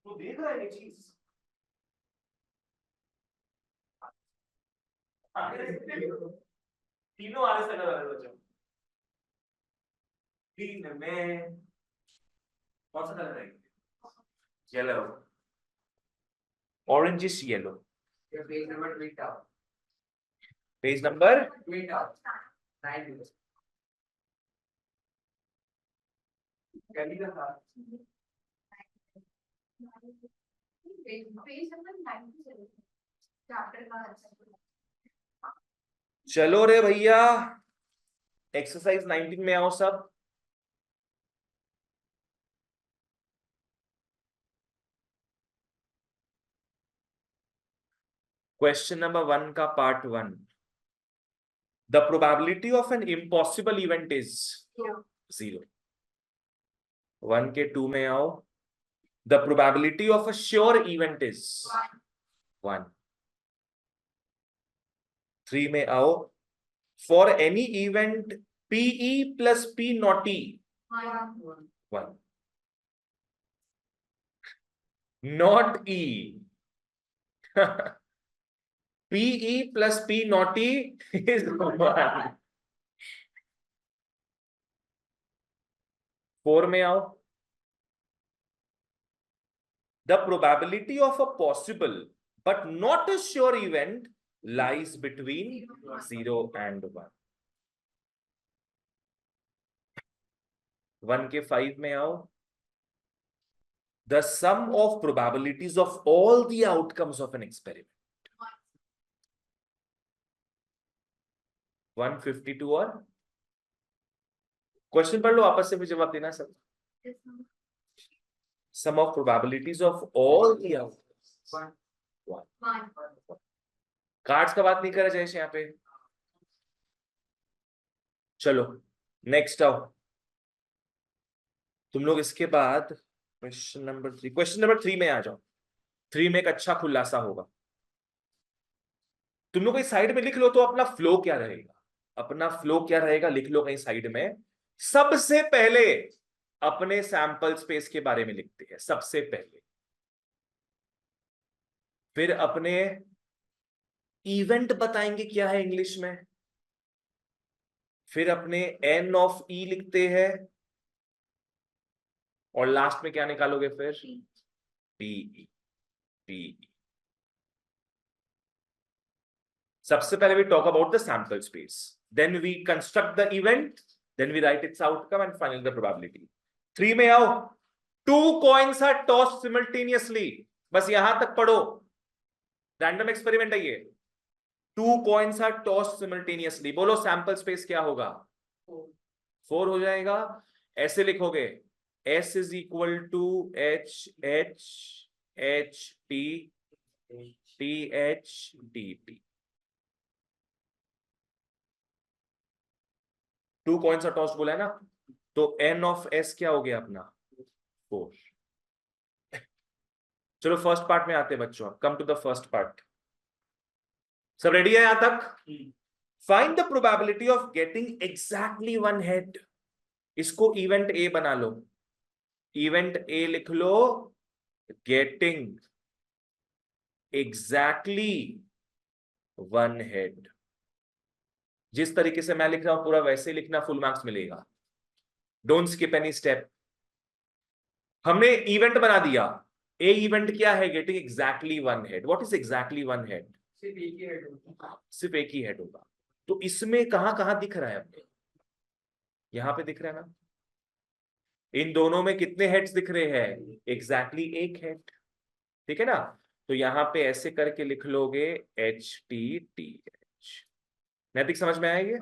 तो देख रहा है ये चीज। तीनों RS अग्रवाल बच्चों, 3 में कौन सा कलर है? Yellow, orangish yellow. Page number 20 page number 20 गली का था। चलो रे भैया, एक्सरसाइज 19 में आओ सब। क्वेश्चन नंबर 1 का part 1। The probability of an impossible event is 0। 1 के 2 में आओ। The probability of a sure event is 1। 3 में आओ। For any event PE plus P not E 1, not E। PE plus P not E is 1। 4 में आओ। The probability of a possible but not a sure event lies between 0 and 1। 1 के 5 में आओ। The sum of probabilities of all the outcomes of an experiment 152। और question पढ़ लो, आपस से भी जवाब देना सब। Sum of probabilities of all the outcomes 1। Cards का बात नहीं कर रहा जयेश यहाँ पे। चलो नेक्स्ट आओ तुम लोग। इसके बाद क्वेश्चन नंबर 3, क्वेश्चन नंबर 3 में आ जाओ। 3 में एक अच्छा खुलासा होगा। तुम लोग इस साइड में लिख लो तो अपना फ्लो क्या रहेगा, अपना फ्लो क्या रहेगा लिख लो कहीं साइड में। सबसे पहले अपने सैंपल स्पेस के बारे में लिखते हैं सबसे पहले, फिर अपने इवेंट बताएंगे क्या है इंग्लिश में, फिर अपने N ऑफ E लिखते हैं, और लास्ट में क्या निकालोगे फिर? PE। PE। सबसे पहले we talk about the sample space, then we construct the event, then we write its outcome and final the probability. 3 में आओ। 2 कॉइन्स आर टॉस्ड सिमल्टेनियसली, बस यहां तक पढ़ो, रैंडम एक्सपेरिमेंट है ये। 2 कॉइन्स आर टॉस्ड सिमल्टेनियसली, बोलो सैंपल स्पेस क्या होगा? 4 हो जाएगा। ऐसे लिखोगे S is equal to H T TH DP। 2 coins are tossed बोला है ना, तो N ऑफ S क्या हो गया अपना? 4। चलो फर्स्ट पार्ट में आते हैं बच्चों, come to the first part. सब रेडी है यहां तक? Find the probability of getting exactly 1 head. इसको इवेंट A बना लो, इवेंट A लिख लो, गेटिंग एग्जैक्टली 1 हेड। जिस तरीके से मैं लिख रहा हूं पूरा वैसे ही लिखना, फुल मार्क्स मिलेगा। Don't skip any step. हमने इवेंट बना दिया। ए इवेंट क्या है? Getting exactly 1 head. What is exactly 1 head? सिर्फ एक ही हेड होगा। सिर्फ एक ही हेड होगा। तो इसमें कहां कहां दिख रहा है अपने? यहां पे दिख रहा है ना, इन दोनों में कितने हेड्स दिख रहे हैं? एग्जैक्टली एक हेड, ठीक है ना। तो यहां पे ऐसे करके लिख लोगे HTTH। नैतिक समझ में आएगी?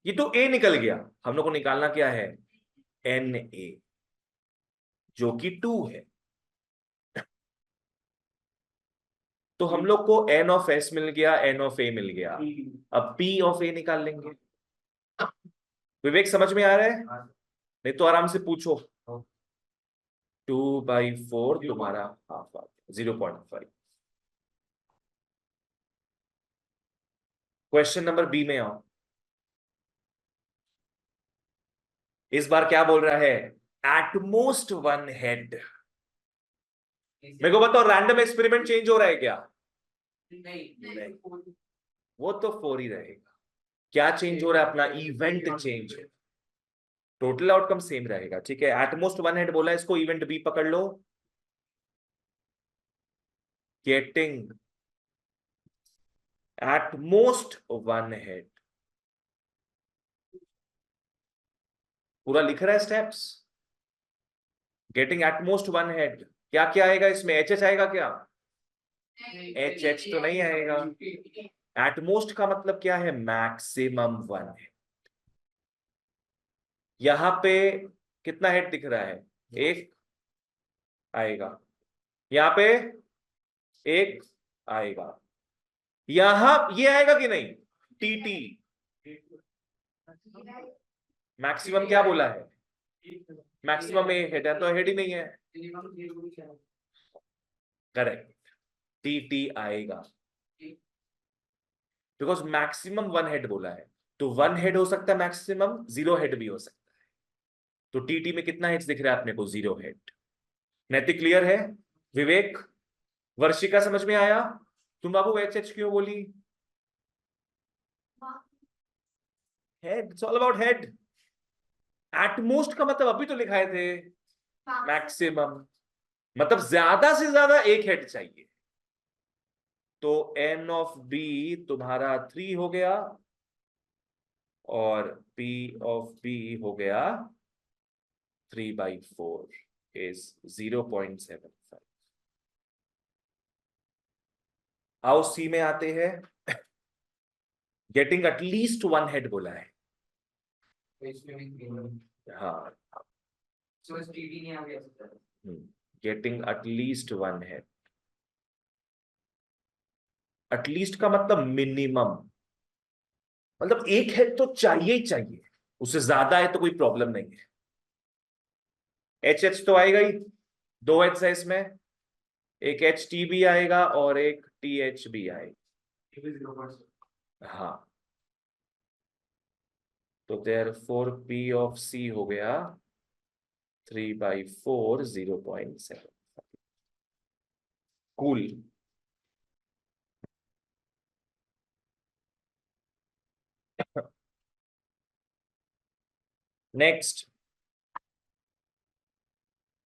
ये तो ए निकल गया, हम लोग को निकालना क्या है? Na, जो कि 2 है। तो हम लोग को N ऑफ S मिल गया, N ऑफ A मिल गया। अब P ऑफ A निकाल लेंगे। विवेक समझ में आ रहा है? नहीं तो आराम से पूछो। 2/4 तुम्हारा हाफ आ गया, 0.5। क्वेश्चन नंबर बी में आओ। इस बार क्या बोल रहा है? At most 1 head. मेरे को बताओ, रैंडम एक्सपेरिमेंट चेंज हो रहा है क्या? नहीं। वो तो 4 ही रहेगा। क्या चेंज हो रहा है? अपना इवेंट चेंज है। टोटल आउटकम सेम रहेगा, ठीक है। एट मोस्ट 1 हेड बोला, इसको इवेंट बी पकड़ लो। गेटिंग एट मोस्ट 1 हेड, पूरा लिख रहा है steps. Getting at most 1 head, क्या क्या आएगा इसमें? HH आएगा क्या? HH तो नहीं आएगा। एट मोस्ट का मतलब क्या है? Maximum 1 head. यहां पे कितना हेड दिख रहा है? एक आएगा, यहां पे एक आएगा, यहां ये आएगा कि नहीं? TT मैक्सिमम क्या बोला है? मैक्सिमम ए हेड है, तो हेड ही नहीं है। करेक्ट, TT आएगा, बिकॉज मैक्सिमम 1 हेड बोला है। तो 1 हेड हो सकता है मैक्सिमम, 0 हेड भी हो सकता है। तो TT में कितना हेड्स दिख रहा है अपने को? 0 हेड। नैतिक क्लियर है? विवेक, वर्षिका समझ में आया? तुम बाबू HH क्यों बोली? Head, it's all about head. At most का मतलब अभी तो लिखाए थे मैक्सिमम, मतलब ज्यादा से ज्यादा एक हेड चाहिए। तो N ऑफ B तुम्हारा 3 हो गया, और P ऑफ B हो गया 3/4 इज 0.75। आओ C में आते हैं। गेटिंग एटलीस्ट 1 हेड बोला है। हाँ, गेटिंग एटलीस्ट 1 हेड। एटलीस्ट का मतलब मिनिमम, मतलब एक हेड तो चाहिए ही चाहिए, उससे ज्यादा है तो कोई प्रॉब्लम नहीं है। HH तो आएगा ही, 2 H है इसमें, एक HT भी आएगा और एक TH भी आएगा। हाँ, तो therefore P ऑफ C हो गया 3/4 0.7। Cool. Next,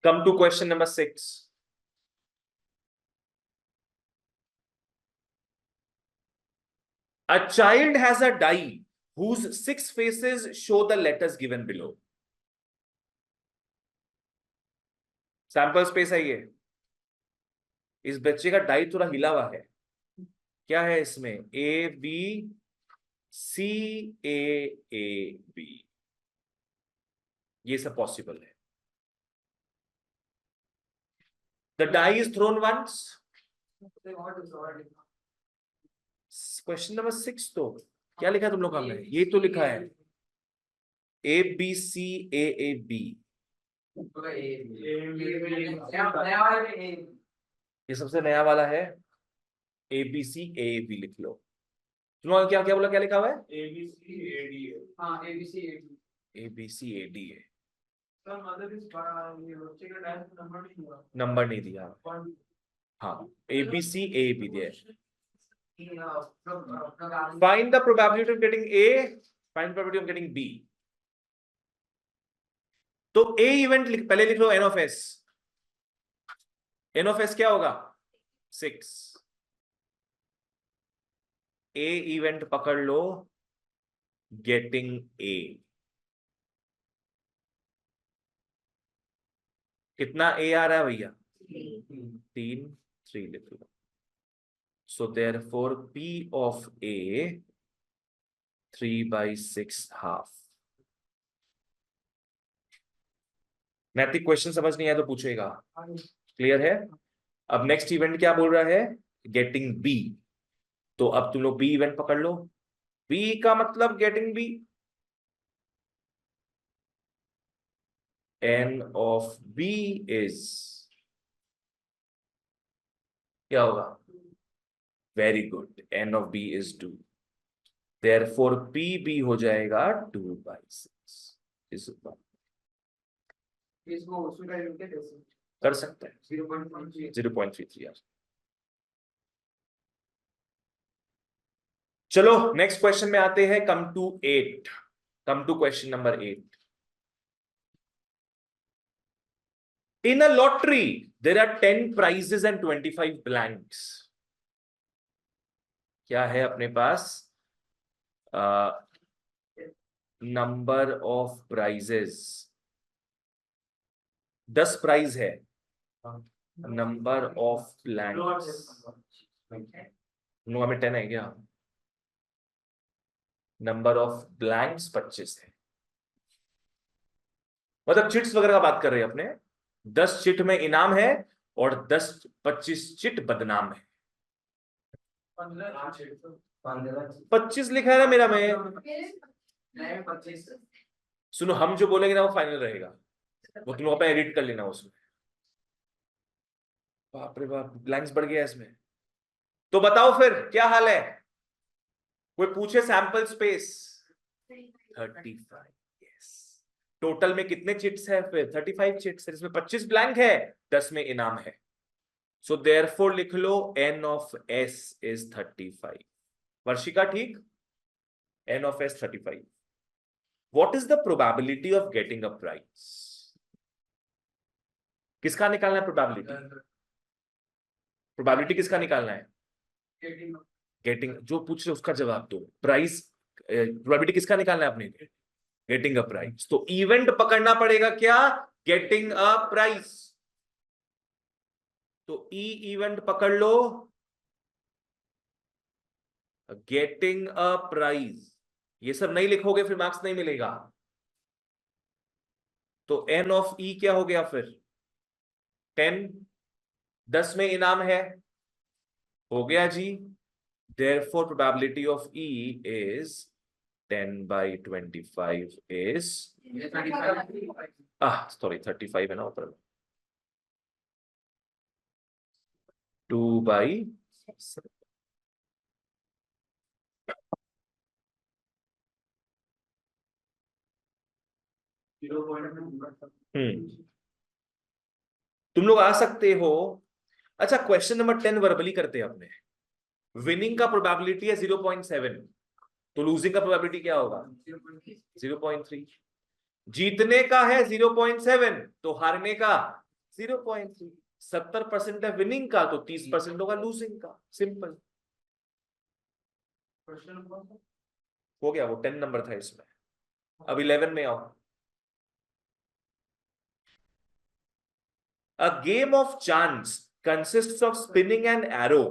come to question number 6. A child has a die whose 6 faces show the letters given below. Sample space है ये। इस बच्चे का डाई थोड़ा हिला हुआ है। क्या है इसमें? ABCAAB, ये सब पॉसिबल है। The die is thrown once. Question number 6 तो क्या लिखा है तुम लोग का? हमने ये तो लिखा है ABCAAB। ये सबसे नया वाला है। ABCAAB लिख लो। तुम लोग क्या क्या बोला? क्या लिखा हुआ है? ABCAD है। नंबर नहीं दिया। हाँ, ABCAAB दिया। Find the probability of getting A, find the probability of getting B. तो A इवेंट पहले लिख लो, N of S। N of S क्या होगा? 6। A इवेंट पकड़ लो, गेटिंग ए। कितना ए आ रहा है भैया? 3, 3 लिख लो। So therefore P of A 3/6 half. Naitik question समझ नहीं आया तो पूछेगा। क्लियर है? अब नेक्स्ट इवेंट क्या बोल रहा है? Getting B. तो अब तुम लोग बी इवेंट पकड़ लो। बी का मतलब getting B, n of B is, क्या होगा? Very good, n of B is 2। Therefore P B हो जाएगा 2/6। इस ऊपर इसको उसमें करके दे सकते कर सकते हैं 0.3 0.33 यार। चलो नेक्स्ट क्वेश्चन में आते हैं। Come to 8, come to question number 8। In a lottery there are 10 prizes and 25 blanks. क्या है अपने पास? नंबर ऑफ प्राइजेस, 10 प्राइज है। नंबर ऑफ ब्लैंक्स, नोवा में 10 है क्या? नंबर ऑफ ब्लैंक्स 25 है। मतलब चिट्स वगैरह का बात कर रहे हैं अपने। 10 चिट में इनाम है और 25 चिट बदनाम है। 25 लिखा है ना मेरा में। 25 सुनो, हम जो बोलेंगे ना वो फाइनल रहेगा, वो तुम लोग एडिट कर लेना उसमें। बाप रे बाप, ब्लैंक्स बढ़ गया इसमें। तो बताओ फिर क्या हाल है? कोई पूछे सैंपल स्पेस? 35। यस। टोटल में कितने चिट्स है फिर? 35 चिट्स है, जिसमें 25 ब्लैंक है, 10 में इनाम है। सो देयरफॉर लिख लो n of s is 35। Varshika ठीक? n of s 35। What is the probability of getting a prize? किसका निकालना है प्रोबेबिलिटी? प्रोबेबिलिटी किसका निकालना है? गेटिंग, जो पूछ रहे उसका जवाब दो। प्राइस प्रोबेबिलिटी किसका निकालना है अपने? Getting a price. तो इवेंट पकड़ना पड़ेगा क्या? Getting a price. तो ई इवेंट पकड़ लो, गेटिंग अ प्राइज। ये सब नहीं लिखोगे फिर मार्क्स नहीं मिलेगा। तो एन ऑफ ई क्या हो गया फिर? 10, 10 में इनाम है, हो गया जी। Therefore probability of E is 10/25 is, sorry 35 है ना ऊपर, 2/7। तुम लोग आ सकते हो। अच्छा, क्वेश्चन नंबर 10 वर्बली करते हैं अपने। विनिंग का प्रोबेबिलिटी है 0.7, तो लूजिंग का प्रोबेबिलिटी क्या होगा? 0.3। जीतने का है 0.7, तो हारने का 0.3। 70% है विनिंग का, तो 30% होगा लूजिंग का। सिंपल हो गया। वो 10 नंबर था इसमें। अब 11 में आओ। A game of chance consists of spinning an arrow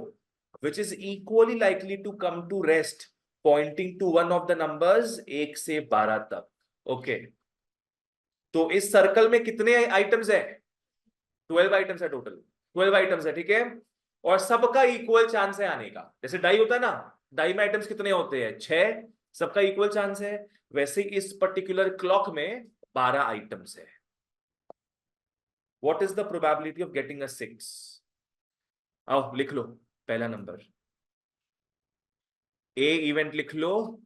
which is equally likely to come to rest pointing to one of the numbers 1 से 12 तक। ओके, तो इस सर्कल में कितने आइटम्स है? 12 आइटम्स है टोटल। 12 आइटम्स है, ठीक है। और सबका इक्वल चांस है आने का। जैसे डाई होता है ना, डाई में आइटम्स कितने होते हैं? 6। सबका इक्वल चांस है। वैसे इस पर्टिकुलर क्लॉक में 12 आइटम्स है। What is the probability of getting अ 6? आओ लिख लो। पहला नंबर ए इवेंट लिख लो।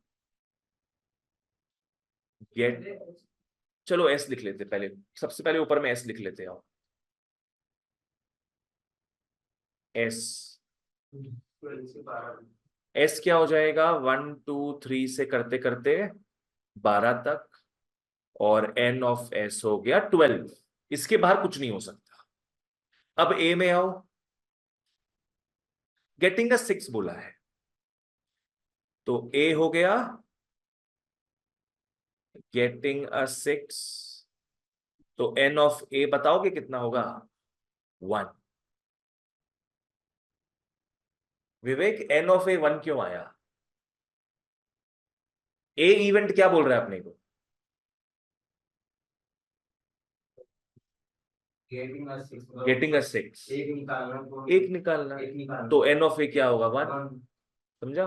गेट, चलो एस लिख लेते पहले, सबसे पहले ऊपर में एस लिख लेते हैं। एस, एस क्या हो जाएगा? 1 2 3 से करते करते 12 तक, और एन ऑफ एस हो गया 12। इसके बाहर कुछ नहीं हो सकता। अब ए में आओ। गेटिंग अ 6 बोला है, तो ए हो गया गेटिंग अ 6, तो n ऑफ a बताओगे कितना होगा? 1। विवेक, n ऑफ a 1 क्यों आया? a इवेंट क्या बोल रहा है अपने को? गेटिंग अ 6, एक निकालना, एक निकालना, तो n ऑफ a क्या होगा? 1। समझा?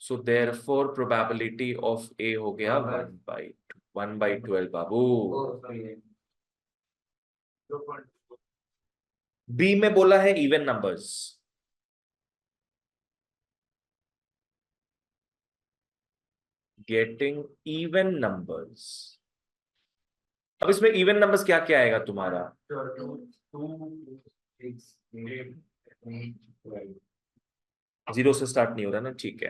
So therefore probability of a हो गया 1/12 बाबू। बी में बोला है even numbers. Getting even numbers. अब इसमें इवन नंबर्स क्या क्या आएगा तुम्हारा? 0 से स्टार्ट नहीं हो रहा ना, ठीक है।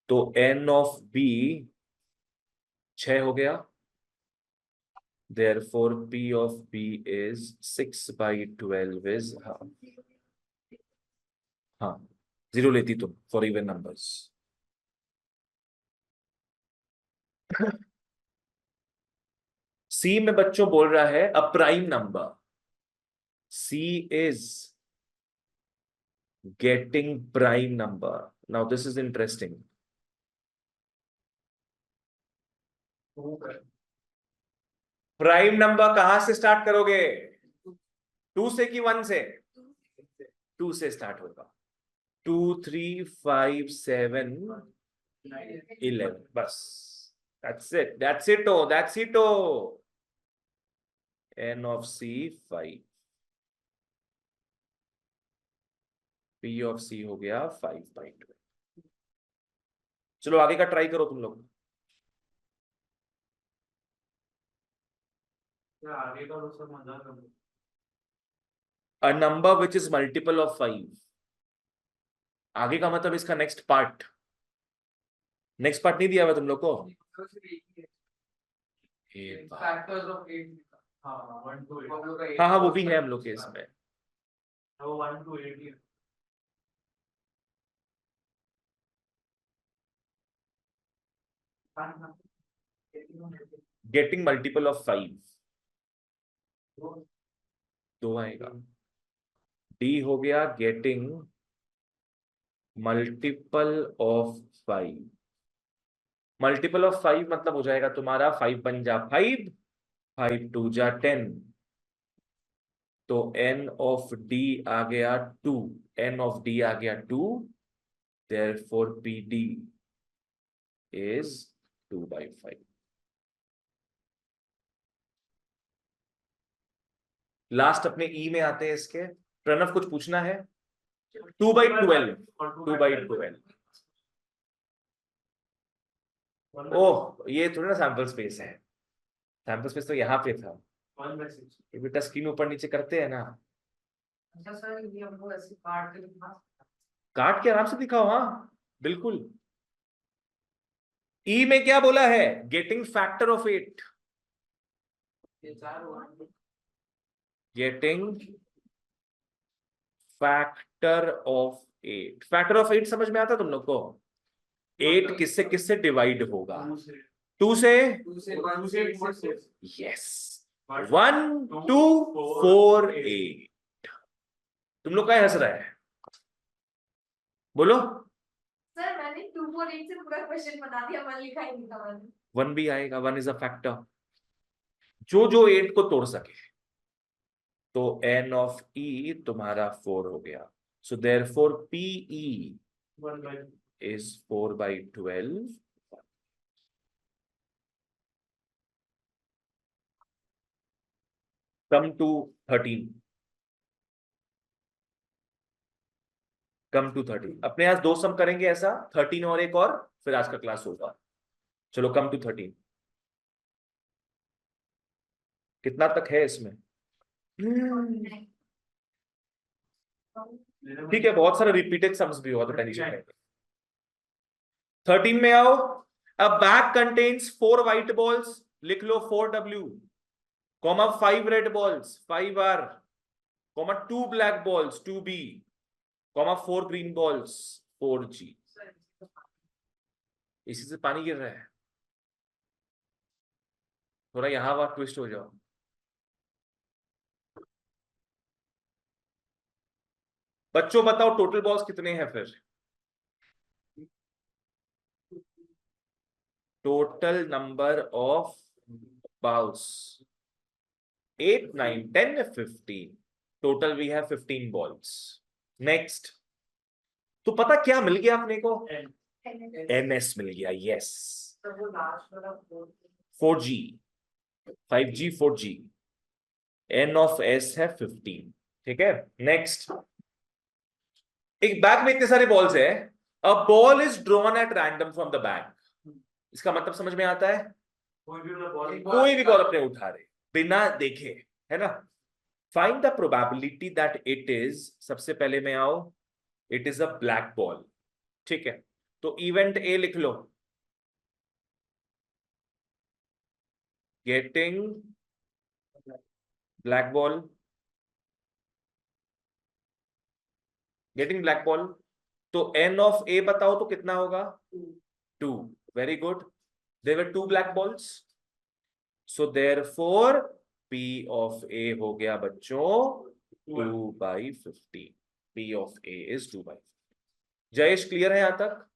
तो n ऑफ b 6 हो गया, therefore p of b is 6/12 is हाँ 0 लेती तुम फॉर इवन नंबर्स। सी में बच्चों बोल रहा है a prime number, C is getting prime number. Now this is interesting. Prime number कहां से स्टार्ट करोगे? 2 से कि 1 से? 2 से स्टार्ट होगा। 2 3 5 7 11, बस। That's it. That's it. Oh, that's it. Oh, n of c 5, p of c हो गया 5/12। चलो आगे का ट्राई करो तुम लोग। आगे का उसका मजा करो। A number which is multiple of 5। आगे का मतलब इसका नेक्स्ट पार्ट। नेक्स्ट पार्ट नहीं दिया हुआ तुम लोग को? Factors of 8। हाँ 1 to 8। हाँ हाँ वो भी है हम लोग के इसमें। वो 1 to 8 he getting multiple of 5 2 आएगा। डी हो गया getting multiple of 5। Multiple of 5 मतलब हो जाएगा तुम्हारा 5 1 जा 5, 5 2 जा 10। तो n ऑफ d आ गया 2, n ऑफ d आ गया 2, therefore pd is 2/5। लास्ट अपने ई में आते हैं इसके। प्रणव कुछ पूछना है? 2/12, 2/12। ओह ये थोड़ा ना सैंपल स्पेस है, सैंपल स्पेस तो यहाँ पे था। 1/6। ये बेटा स्क्रीन ऊपर नीचे करते हैं ना। अच्छा सर, ये हमको ऐसे काट के आराम से दिखाओ, हाँ बिल्कुल। ई में क्या बोला है? Getting factor of 8। ये 4 हुआ। Getting factor of 8। Factor of 8 समझ में आता तुम लोग को? 8 किससे किससे डिवाइड होगा? 2 से? यस, 1 2 4 8। तुम लोग क्या हंस रहा है? बोलो। सर मैंने 2 4 8 से पूरा क्वेश्चन बना दिया, 1 लिखा ही नहीं था मैंने। 1 भी आएगा, 1 इज अ फैक्टर जो जो 8 को तोड़ सके। तो n ऑफ e तुम्हारा 4 हो गया। So therefore pe 1/2। is 4/12। Come to 13। Come to 13। अपने आज 2 सम करेंगे ऐसा, 13 और एक और, फिर आज का क्लास होगा। चलो कम टू 13। कितना तक है इसमें? ठीक है, बहुत सारा रिपीटेड सम्स भी हुआ तो टेंशन नहीं। 13 में आओ। अ बैग कंटेन्स 4 व्हाइट बॉल्स, लिख लो 4W, comma 5 red balls 5R, comma 2 black balls 2B, comma 4 green balls 4G। इसी से पानी गिर रहा है। थोड़ा यहां वहां ट्विस्ट हो जाओ। बच्चों बताओ टोटल बॉल्स कितने हैं फिर? Total number of balls 8 9 10 15 total we have 15 balls। Next, तो पता क्या मिल गया अपने को? ns मिल गया। यस, तो वो लास्ट वाला 4G 5G 4G n of s है 15। ठीक है, नेक्स्ट, एक बैग में इतने सारे बॉल्स है। A ball is drawn at random from the bag. इसका मतलब समझ में आता है? कोई भी बॉल अपने उठा रहे बिना देखे, है ना। Find the probability that it is, सबसे पहले में आओ, it is a black ball. ठीक है, तो इवेंट ए लिख लो, getting black ball, getting black ball. तो n ऑफ a बताओ तो कितना होगा? 2। Very good, there were 2 black balls, so therefore p of a हो गया बच्चों 2/15। p of a is 2/15। Jayesh clear है यहां तक?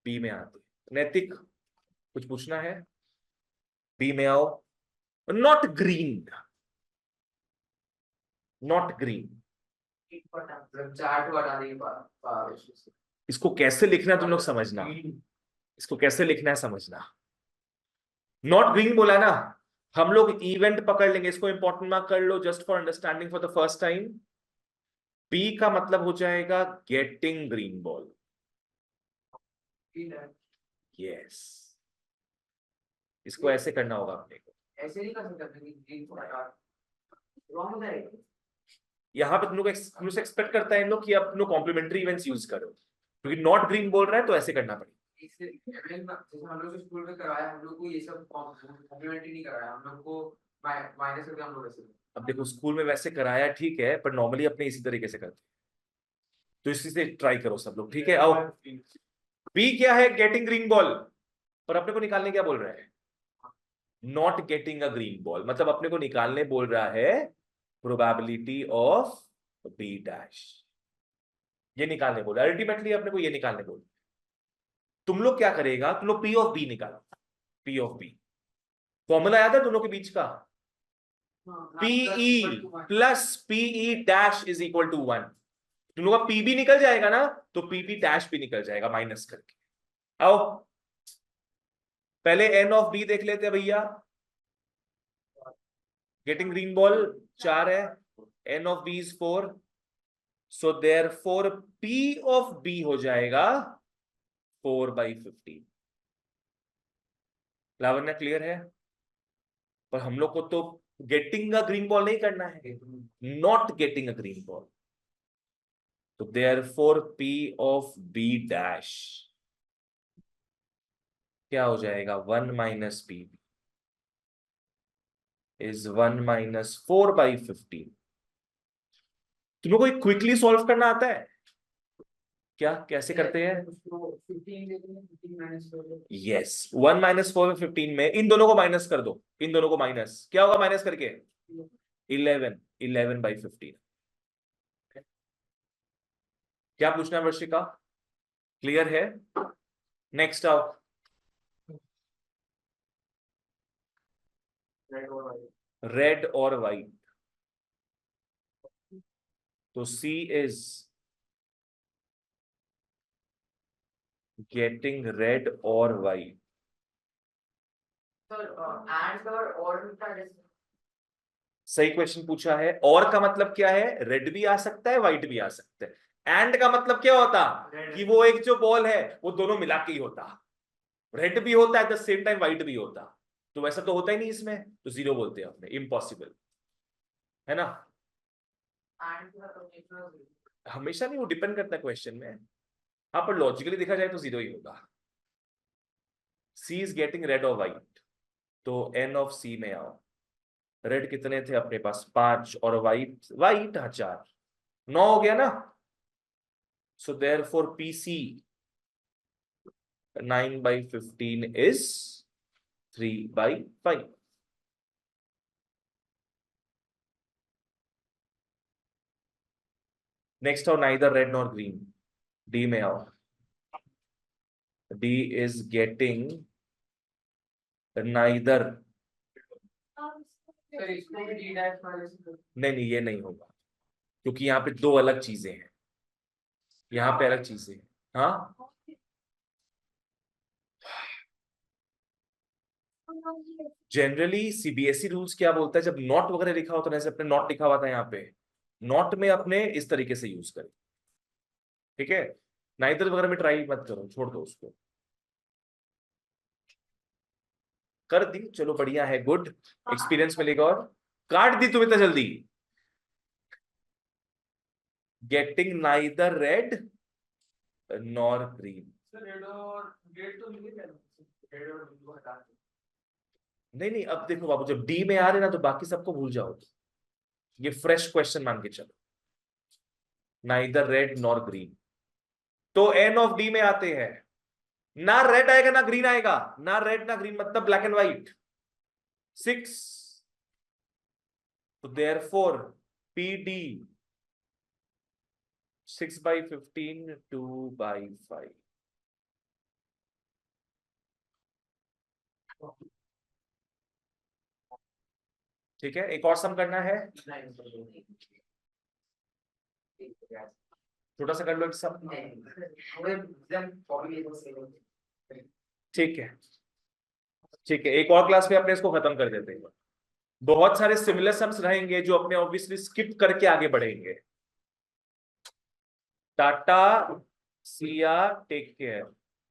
b में आते, नैतिक कुछ पूछना है? b में आओ। Not green, not green, chart बताने के बाद इसको कैसे लिखना है तुम लोग समझना, इसको कैसे लिखना है समझना। नॉट ग्रीन बोला ना, हम लोग इवेंट पकड़ लेंगे, इसको इंपॉर्टेंट मार्क कर लो just for understanding for the first time. P का मतलब हो जाएगा गेटिंग ग्रीन बॉल। यस, इसको ऐसे करना होगा अपने को, ऐसे नहीं कर सकते, रॉन्ग हो जाएगा। यहां पे तुम लोग से एक्सपेक्ट करता है इन लोग कि आप तुम लोग कॉम्प्लीमेंट्री इवेंट्स यूज करो, क्योंकि नॉट ग्रीन बोल रहा है तो ऐसे करना पड़ेगा। जैसे हम लोग स्कूल में करवाया, हम लोग को ये सब कॉम्प्लीमेंट्री नहीं कराया, हम लोग को माइनस करके हम लोग ऐसे। अब देखो स्कूल में वैसे कराया ठीक है, पर नॉर्मली अपने इसी तरीके से करते हैं, तो इसी से ट्राई करो सब लोग। ठीक है, आओ। बी क्या है? गेटिंग ग्रीन बॉल, पर अपने को निकालने क्या बोल रहा है? Not getting a green ball, मतलब अपने को निकालने बोल रहा है प्रोबेबिलिटी ऑफ बी डैश, ये निकालने बोल रहा है। अल्टीमेटली अपने को ये निकालने बोल रहा है। तुम लोग क्या करेगा, तुम लोग पी ऑफ बी निकालो। पी ऑफ बी फॉर्मूला याद है दोनों के बीच का? PE plus PE dash is equal to 1। तुम लोग का पीबी निकल जाएगा ना, तो पीबी डैश भी निकल जाएगा माइनस करके। आओ पहले एन ऑफ बी देख लेते हैं भैया। गेटिंग ग्रीन बॉल 4 है, N of B is 4, so therefore P of B हो जाएगा 4/15। लावण्य क्लियर है? पर हम लोग को तो गेटिंग अ ग्रीन बॉल नहीं करना है, not getting a green ball. तो therefore P of B dash क्या हो जाएगा? 1 माइनस पी इज 1 माइनस 4/15। तुम लोग को क्विकली सॉल्व करना आता है क्या? कैसे करते हैं? यस, 1 माइनस 4/15 में इन दोनों को माइनस कर दो, इन दोनों को माइनस, क्या होगा माइनस करके? 11/15। क्या पूछना है वर्षिका? क्लियर है? नेक्स्ट आओ, रेड और वाइट। तो सी इज गेटिंग रेड और वाइट। सही क्वेश्चन पूछा है। और का मतलब क्या है? रेड भी आ सकता है, व्हाइट भी आ सकता है। एंड का मतलब क्या होता? कि वो एक जो बॉल है वो दोनों मिला के ही होता, रेड भी होता है द सेम टाइम व्हाइट भी होता। तो वैसा तो होता ही नहीं इसमें, तो 0 बोलते हैं अपने, इम्पॉसिबल है ना। हमेशा नहीं, वो डिपेंड करता है क्वेश्चन में। हाँ, पर लॉजिकली देखा जाए तो 0 ही होगा। सी इज गेटिंग रेड और व्हाइट, तो एन ऑफ सी में आओ। रेड कितने थे अपने पास? 5, और व्हाइट व्हाइट 4, 9 हो गया ना। So therefore P C 9/15 is 3/5। Next आओ neither red nor green, D में आओ। D is getting neither, sir इसको भी डी डैश वाले से नहीं ये नहीं होगा, क्योंकि यहाँ पे दो अलग चीजें हैं, यहाँ पे अलग चीजें हैं। हाँ जनरली सीबीएसई रूल्स क्या बोलता है, जब नॉट वगैरह लिखा होता है, जैसे अपने नॉट लिखा हुआ था यहाँ पे, नॉट में अपने इस तरीके से यूज करें, ठीक है। नाइदर वगैरह में ट्राई मत करो, छोड़ दो उसको। कर दी, चलो बढ़िया है, गुड, एक्सपीरियंस मिलेगा। और काट दी तुम्हें तो जल्दी। Getting neither red nor green, sir red और रेड तो मिल गया, रेड और ब्लू हटा दो। नहीं अब देखो बाबू, जब डी में आ रहे ना तो बाकी सबको भूल जाओ, ये फ्रेश क्वेश्चन मान के चलो। नाइदर रेड नॉर ग्रीन, तो एन ऑफ डी में आते हैं, ना रेड आएगा ना ग्रीन आएगा, ना रेड ना ग्रीन मतलब ब्लैक एंड व्हाइट 6, तो देयरफॉर पी डी 6/15 2/5। ठीक है, एक और सम करना है, छोटा सा कर लो एक सम। ठीक है ठीक है, एक और क्लास में अपने इसको खत्म कर देते हैं। बहुत सारे सिमिलर सम्स रहेंगे जो अपने ऑब्वियसली स्किप करके आगे बढ़ेंगे। Tata, Siya, take care.